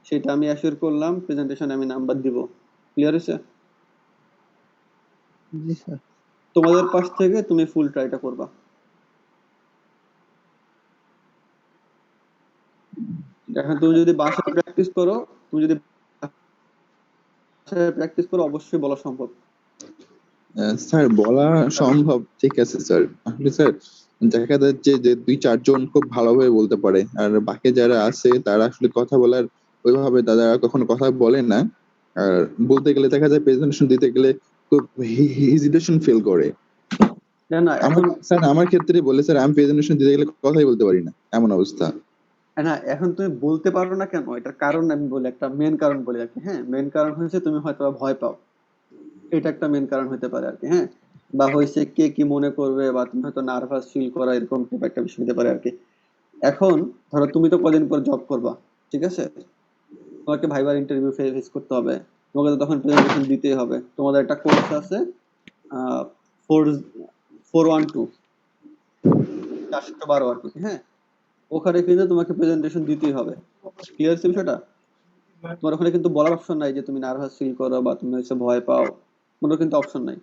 সেটা আমি অ্যাসিওর করলাম, প্রেজেন্টেশনে আমি নাম্বার দিব। ক্লিয়ার হয়েছে? জি স্যার। তোমাদের পাশ থেকে তুমি ফুল ট্রাইটা করবা। এখন তুমি যদি বাসায় প্র্যাকটিস করো, অবশ্যই বলা সম্ভব। স্যার বলা সম্ভব, ঠিক আছে স্যার। আসলে স্যার দেখা যাচ্ছে যে 2-4 জন খুব ভালোভাবে বলতে পারে, আর বাকি যারা আছে তারা আসলে কথা বলার ওইভাবে তারা কখনো কথা বলে না। আর বলতে গেলে দেখা যায় প্রেজেন্টেশন দিতে গেলে খুব হেজিটেশন ফিল করে। না এখন স্যার আমার ক্ষেত্রে বলে স্যার আমি প্রেজেন্টেশন দিতে গেলে কথাই বলতে পারি না, এমন অবস্থা। না, এখন তুমি বলতে পারো না কেন, এটার কারণ আমি বলি, একটা মেন কারণ বলি আর কি, হ্যাঁ। মেন কারণ হচ্ছে তুমি হয়তো ভয় পাও, এটা একটা মেন কারণ হতে পারে আর কি, হ্যাঁ। বা হয়েছে কে কি মনে করবে, বা তুমি হয়তো নার্ভাস ফিল করা, এরকম একটা বিষয় হতে পারে আর কি। এখন ধরো তুমি তো কদিন পর জব করবা, ঠিক আছে, তোমাকে ভাইবার ইন্টারভিউ ফেস করতে হবে, তোমাকে তো তখন প্রেজেন্টেশন দিতেই হবে। তোমাদের একটা কোর্স আছে 412 412 আর কি, হ্যাঁ। ওখানে কিন্তু তোমাকে প্রেজেন্টেশন দিতেই হবে। ক্লিয়ার হচ্ছে বিষয়টা? তোমার ওখানে কিন্তু বলার অপশন নাই যে তুমি নার্ভাস ফিল করো বা তুমি হচ্ছে ভয় পাও, কোনো কিন্তু অপশন নাই।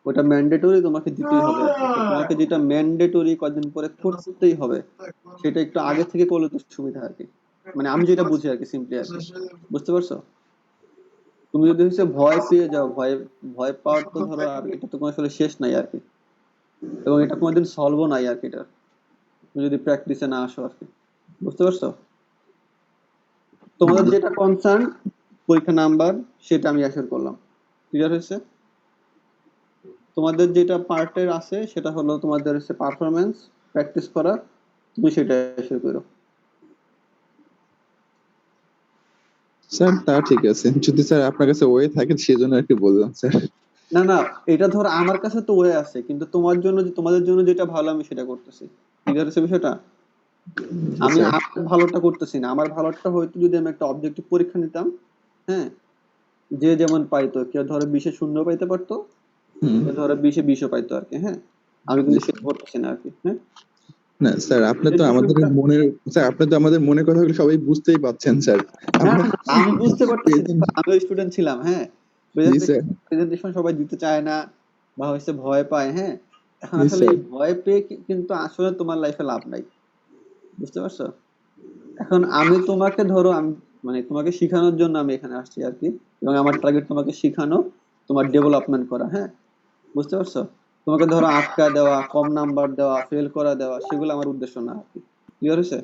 ওটা ম্যান্ডেটরি, তোমাকে দিতেই হবে আর কি। তো তোমাকে যেটা ম্যান্ডেটরি কদিন পরে করতেই হবে, সেটা একটু আগে থেকে করলে তো সুবিধা আর কি। মানে আমি যেটা বুঝি আর কি, সিম্পলি আর কি, বুঝতে পারছো? তুমি যদি হচ্ছে ভয় পেয়ে যাও, ভয় পাওয়ার তো ধরো আর এটা তো কোনো আসলে শেষ নাই আর কি, এবং এটা কোনোদিন সলভও নাই আর কি, এটা তুমি যদি প্র্যাকটিসে না আসো আর কি, বুঝতে পারছো? তোমাদের যেটা কনসার্ন পরীক্ষা নাম্বার, সেটা আমি অ্যাসিওর করলাম। ক্লিয়ার হয়েছে? তোমাদের যেটা পার্টের আছে সেটা হলো তোমাদের হচ্ছে পারফরমেন্স, প্র্যাকটিস করা, তুমি সেটা অ্যাসিওর করো। স্যার তা ঠিক আছে, যদি স্যার আপনার কাছে ওয়ে থাকে সেজন্য আর কি বললাম স্যার। না, এটা ধর আমার কাছে তো ওয়ে আছে, কিন্তু তোমার জন্য, তোমাদের জন্য যেটা ভালো আমি সেটা করতেছি। ক্লিয়ার হচ্ছে বিষয়টা? আমি আমার ভালোটা করতেছি না। আমার ভালোটা হয়তো যদি আমি একটা অবজেক্টিভ পরীক্ষা নিতাম, হ্যাঁ, যে যেমন পাইতো, কেউ ধরো 20-এ 0 পাইতে পারতো, কেউ ধরো 20-এ 20ও পাইতো আর কি, হ্যাঁ। আমি কিন্তু সেটা করতেছি না আর কি, হ্যাঁ। না স্যার, আপনি তো আমাদের মনের, স্যার আপনি তো আমাদের মনের কথাগুলো সবাই বুঝতেই পাচ্ছেন স্যার। আমি বুঝতে পারতেছি, আমি স্টুডেন্ট ছিলাম, হ্যাঁ। প্রেজেন্টেশন সবাই দিতে চায় না বা হচ্ছে ভয় পায়, হ্যাঁ। এখন আসলে এই ভয় পেয়ে কিন্তু আসলে তোমার লাইফে লাভ নাই, বুঝতে পারছো? এখন আমি তোমাকে ধরো, আমি মানে তোমাকে শেখানোর জন্য আমি এখানে আসছি আর কি, এবং আমার টার্গেট তোমাকে শেখানো, তোমার ডেভেলপমেন্ট করা, হ্যাঁ, বুঝতে পারছো? তোমাকে ধরো আটকা দেওয়া, কম নাম্বার দেওয়া, ফেল করা দেওয়া, সেগুলো আমার উদ্দেশ্য না আর কি। ক্লিয়ার হয়েছে?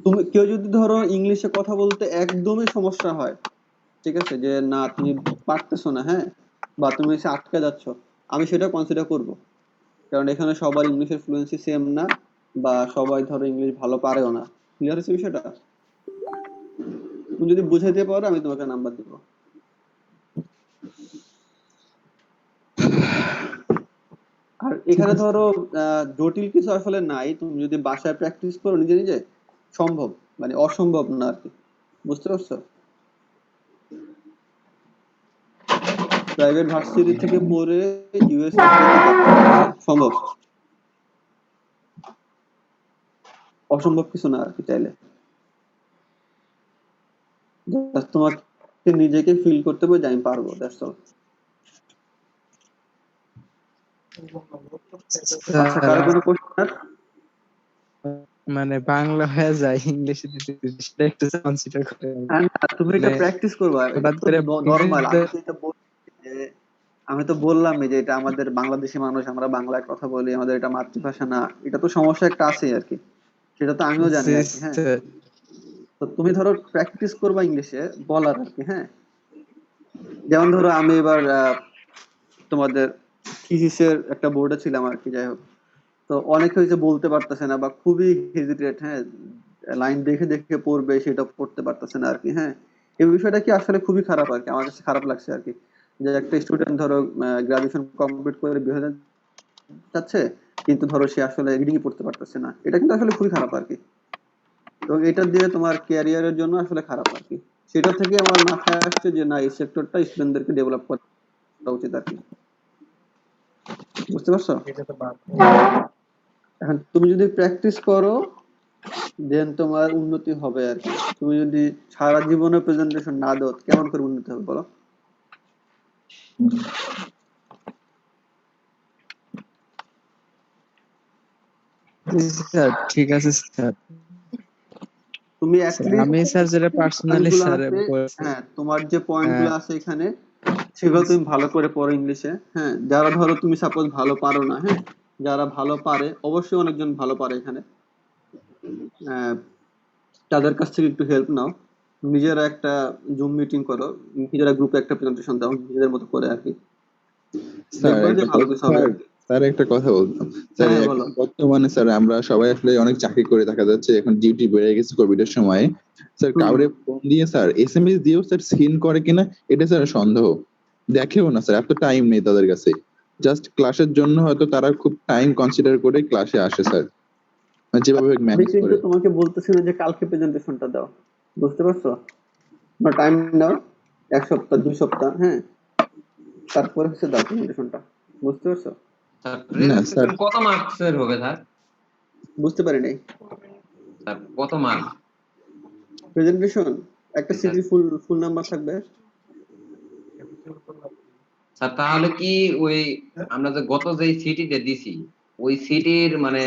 তুমি কেউ যদি ধরো ইংলিশে কথা বলতে একদমই সমস্যা হয়, ঠিক আছে, যে না তুমি পারতেছো না, হ্যাঁ, বা তুমি এসে আটকে যাচ্ছ, আমি সেটা কনসিডার করব, কারণ এখানে সবার ইংলিশের ফ্লুয়েন্সি সেম না, বা সবাই ধরো ইংলিশ ভালো পারেও না। ক্লিয়ার হচ্ছে বিষয়টা? তুমি যদি বুঝাইতে পারো আমি তোমাকে নাম্বার দিব। আর এখানে ধরো জটিল কিছু আসলে নাই, তুমি যদি বাসায় প্র্যাকটিস করো নিজে নিজে, সম্ভব, মানে অসম্ভব না আর কি, বুঝতে পারছো? প্রাইভেট ভার্সিটি থেকে পড়ে ইউএস সম্ভব, অসম্ভব কিছু না আর কি। চাইলে তোমাকে নিজেকে ফিল করতে হবে যে আমি পারবো, দ্যাটস অল। কারো কোনো কোশ্চেন? মানে বাংলা হয়ে যায় ইংলিশে দিতে দিতে, সেটা একটু কনসিডার করে আর কি। আর না, তুমি এটা মানে প্র্যাকটিস করবা, এটা হঠাৎ তো করে নর্মাল। ইংরেজিতে আমি তো বললামই যে এটা আমাদের বাংলাদেশি মানুষ, আমরা বাংলায় কথা বলি, আমাদের এটা মাতৃভাষা না, এটা তো সমস্যা একটা আছে আর কি, সেটা তো আমিও জানি আর কি। হ্যাঁ, তো তুমি ধরো প্র্যাকটিস করবা ইংলিশে বলার আর কি। হ্যাঁ, যেমন ধরো আমি এবার তোমাদের থিসিসের একটা বোর্ডে ছিলাম আর কি, যাই হোক, তো অনেকে হয়েছে বলতে পারতেছে না বা খুবই হেজিটেট, হ্যাঁ, লাইন দেখে দেখে পড়বে সেটা পড়তে পারতেছে না আর কি। হ্যাঁ, এই বিষয়টা কি আসলে খুবই খারাপ আর কি, আমার কাছে খারাপ লাগছে আর কি, যে একটা স্টুডেন্ট ধরো গ্রাজুয়েশন কমপ্লিট করে বের হয়ে যাচ্ছে, কিন্তু ধরো সে আসলে রিডিং পড়তে পারতেছে না, এটা কিন্তু আসলে খুবই খারাপ আর কি। এবং এটা দিয়ে তোমার ক্যারিয়ারের জন্য আসলে খারাপ আর কি। সেটা থেকে আমার মাথায় আসছে যে না, এই সেক্টরটা স্টুডেন্টদেরকে ডেভেলপ করা উচিত আর কি। বুঝতে পারছো? এটা তো বাদ। এখন তুমি যদি প্র্যাকটিস করো দেন তোমার উন্নতি হবে আর কি। তুমি যদি সারা জীবনে প্রেজেন্টেশন না দাও কেমন করে উন্নতি হবে বলো? স্যার ঠিক আছে স্যার, তুমি স্যার অ্যাটলিস্ট আমি স্যার যেটা পার্সোনালি পয়েন্টগুলো স্যার আছে, বলছি, হ্যাঁ তোমার যে পয়েন্টগুলো আছে এখানে সেগুলো তুমি ভালো করে পড়ো ইংলিশে। হ্যাঁ, যারা ধরো তুমি সাপোজ ভালো পারো না, হ্যাঁ, যারা ভালো পারে, অবশ্যই অনেকজন ভালো পারে এখানে, তাদের কাছ থেকে একটু হেল্প নাও। নিজেরা একটা জুম মিটিং করো, নিজেরা গ্রুপে একটা প্রেজেন্টেশন দাও নিজেদের মতো করে আর কি, স্যার দেখবা যে একটা ভালো কথা, কিছু হবে আর কি। স্যার একটা কথা বলতাম স্যার, হ্যাঁ, এখন বলো। বর্তমানে স্যার আমরা সবাই আসলে অনেক চাকরি করে, দেখা যাচ্ছে এখন ডিউটি বেড়ে গেছে কোভিড এর সময় স্যার, কাউরে ফোন দিয়ে স্যার এসএমএস দিয়েও স্যার সিন করে কিনা এটা স্যার সন্দেহ, দেখেও না স্যার, এত টাইম নেই তাদের কাছে, জাস্ট ক্লাসের জন্য হয়তো তারা খুব টাইম কনসিডার করে ক্লাসে আসে স্যার, যেভাবে আমি ম্যানেজ কিন্তু করে। তোমাকে বলতেছি না যে কালকে প্রেজেন্টেশনটা দাও, বুঝতে পারছো? তোমার টাইম নাও, 1 সপ্তাহ 2 সপ্তাহ, হ্যাঁ, তারপরে হচ্ছে দাও প্রেজেন্টেশনটা, বুঝতে পারছো? স্যার না স্যার, প্রেজেন্টেশন কত মার্কসের হবে স্যার? বুঝতে পারি নাই। স্যার কত মার্ক? প্রেজেন্টেশন একটা স্যার সিটির ফুল নাম্বার থাকবে। স্যার তাহলে কি ওই আমরা যে গত যে সিটিতে দিছি ওই সিটির মানে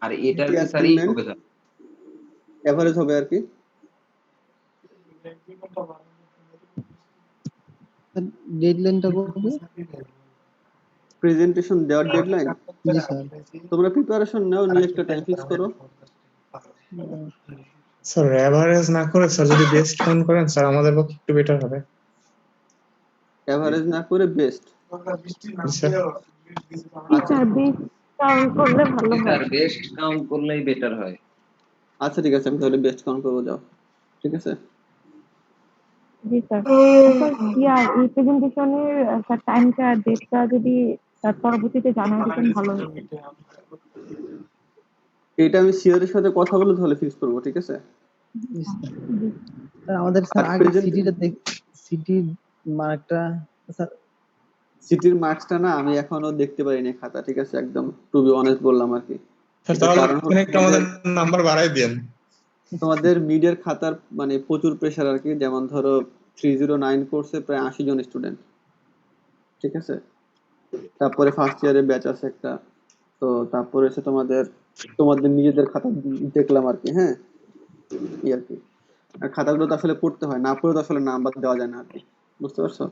আর এটার কি স্যারই হবে স্যার? এভারেজ হবে আর কি। ডেডলাইনটা কবে? প্রেজেন্টেশন দেওয়ার ডেডলাইন, জি স্যার। তোমরা প্রিপারেশন নাও, নিয়ে একটা টাইম ফিক্স করো। স্যার এভারেজ না করে স্যার যদি বেস্ট কাউন্ট করেন স্যার আমাদের পক্ষে একটু বেটার হবে। এভারেজ না করে বেস্ট। আচ্ছা স্যার বেস্ট কাউন্ট করলে ভালো স্যার হয়। বেস্ট কাউন্ট করলেই বেটার হয়। আচ্ছা ঠিক আছে, আমি তাহলে বেস্ট কাউন্ট করবো, যাও, ঠিক আছে। জি স্যার। স্যার এই প্রেজেন্টেশনের স্যার টাইমটা ডেটটা যদি স্যার পরবর্তীতে জানাই দিতেন ভালো হতো। এটা আমি সিআরের সাথে কথা বলে তাহলে ফিক্স করবো, ঠিক আছে। জি স্যার। স্যার আমাদের স্যার আর আগে প্রেজেন্ট সিটিটা সিটির মার্কটা স্যার, সিটির মার্কসটা না আমি এখনো দেখতে পারিনি খাতা, ঠিক আছে, একদম টু বি অনেস্ট বললাম আর কি। স্যার এটার তাহলে কারণ হচ্ছে একটু আমাদের নাম্বার বাড়াই দেন। তোমাদের মিডের খাতার মানে প্রচুর প্রেসার আর কি, যেমন ধরো 309 কোর্সে প্রায় 80 জন স্টুডেন্ট, ঠিক আছে। তারপরে ফার্স্ট ইয়ারের ব্যাচ আছে একটা, তো তারপরে এসে তোমাদের তোমাদের নিজেদের খাতা দেখলাম আর কি। হ্যাঁ, এই আর কি। আর খাতাগুলো তো আসলে পড়তে হয়, না পড়ে তো আসলে নাম্বার দেওয়া যায় না আর কি, বুঝতে পারছো?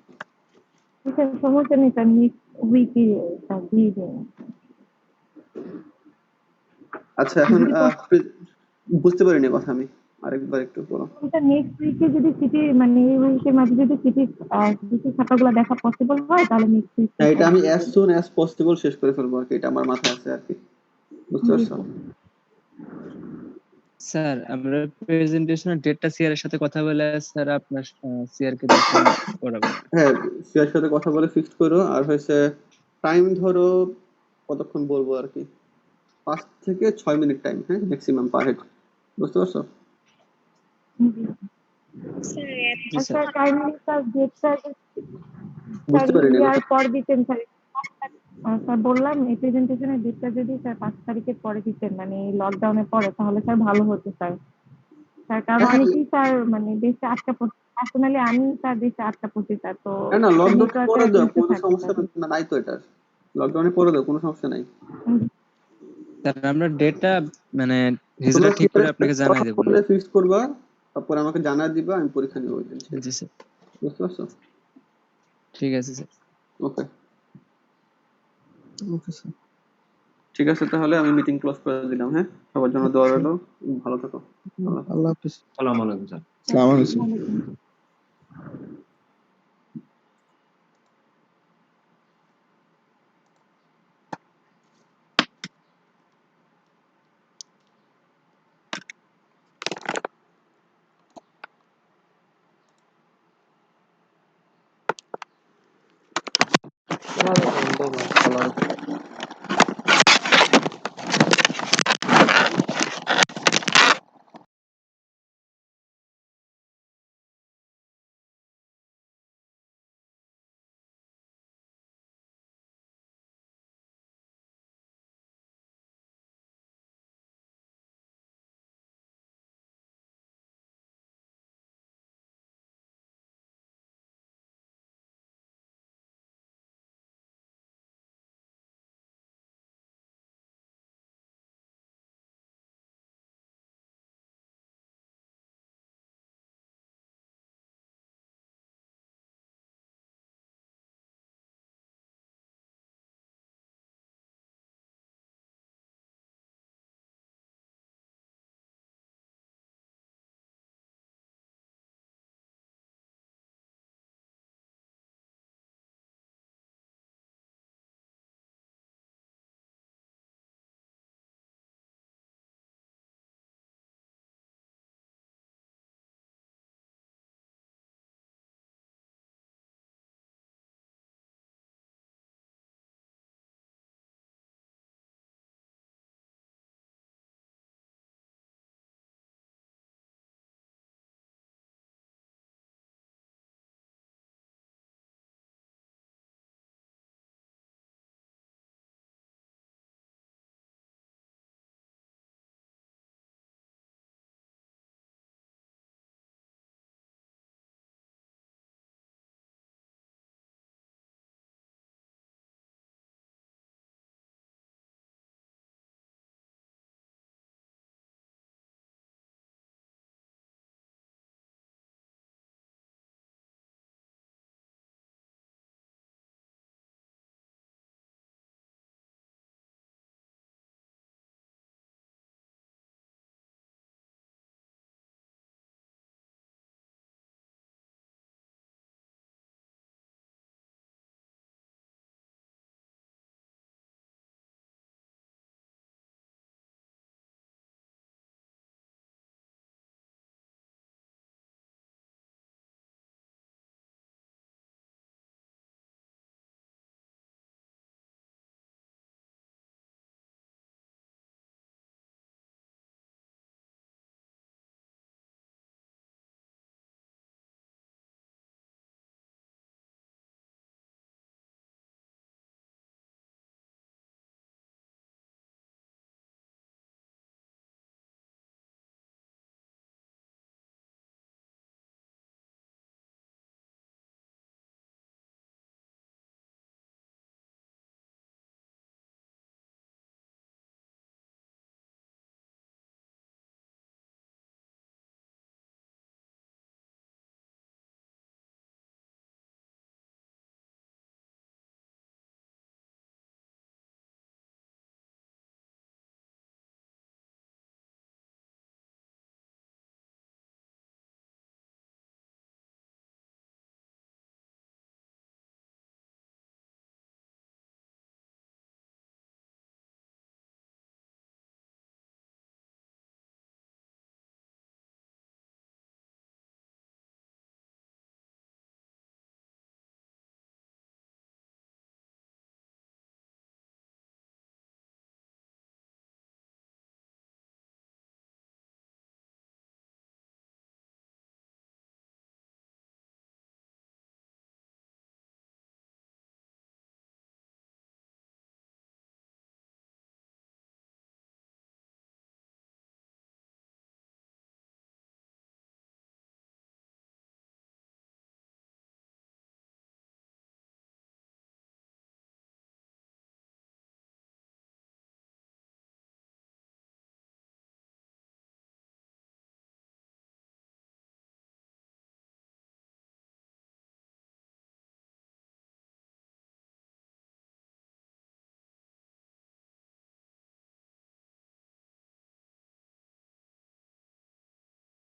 স্যার সমস্যা নেই স্যার, নেক্সট উইকে স্যার দিয়ে দেন। আচ্ছা এখন বুঝতে পারিনি কথা, আমি আরেকবার একটু বলো। নেক্সট উইকে যদি সিটি মানে এই উইকের মাঝে যদি সিটি খাতাগুলো দেখা পসিবল হয় তাহলে নেক্সট উইক। হ্যাঁ, এটা আমি অ্যাজ সুন অ্যাজ পসিবল শেষ করে ফেলবো আর কি, এটা আমার মাথায় আছে আর কি, বুঝতে পারছো? স্যার আমরা প্রেজেন্টেশনের ডেটটা সিআর এর সাথে কথা বলে স্যার আপনার সিআর কে করাবো। হ্যাঁ, সিআর সাথে কথা বলে ফিক্সড করো। আর হয়েছে টাইম ধরো কতক্ষণ বলবো আর কি, 5 থেকে 6 মিনিট টাইম, হ্যাঁ, ম্যাক্সিমাম পার হেড, বুঝতে পারছো? স্যার কাইন্ডলি স্যার ডেটটা বুঝতে পারিনি ইয়ার পর দিতেন স্যার। স্যার বললাম এই প্রেজেন্টেশনের ডেটটা যদি স্যার 5 তারিখের পরে দিতেন মানে লকডাউনের পরে তাহলে স্যার ভালো হতো স্যার। স্যার কারণ অনেকেই স্যার মানে দেশে আটকা পড়ছে, পার্সোনালি আমি স্যার দেশে আটকা পড়ছি স্যার, তো না লকডাউন নেটওয়ার্কের পরে একটা দাও, ইস্যু কোনো থাকে সমস্যা নাই তো, এটা লকডাউনে পরে দাও, কোনো সমস্যা নাই। স্যার আমরা ডেটটা মানে কিছুটা ঠিক করে আপনাকে জানাই দেবো না। ফিক্স করবা, তারপর আমাকে জানাই দিবা, আমি পরীক্ষা নিব ওই দিন। জি স্যার, বুঝতে পারছো? ঠিক আছে স্যার। ওকে ওকে স্যার। ঠিক আছে, তাহলে আমি মিটিং ক্লোজ করে দিলাম। হ্যাঁ, সবার জন্য দোয়া রইলো, ভালো থাকো। আল্লাহ হাফিজ। আসসালামু আলাইকুম স্যার। আসসালামু আলাইকুম। ভালো থাকো।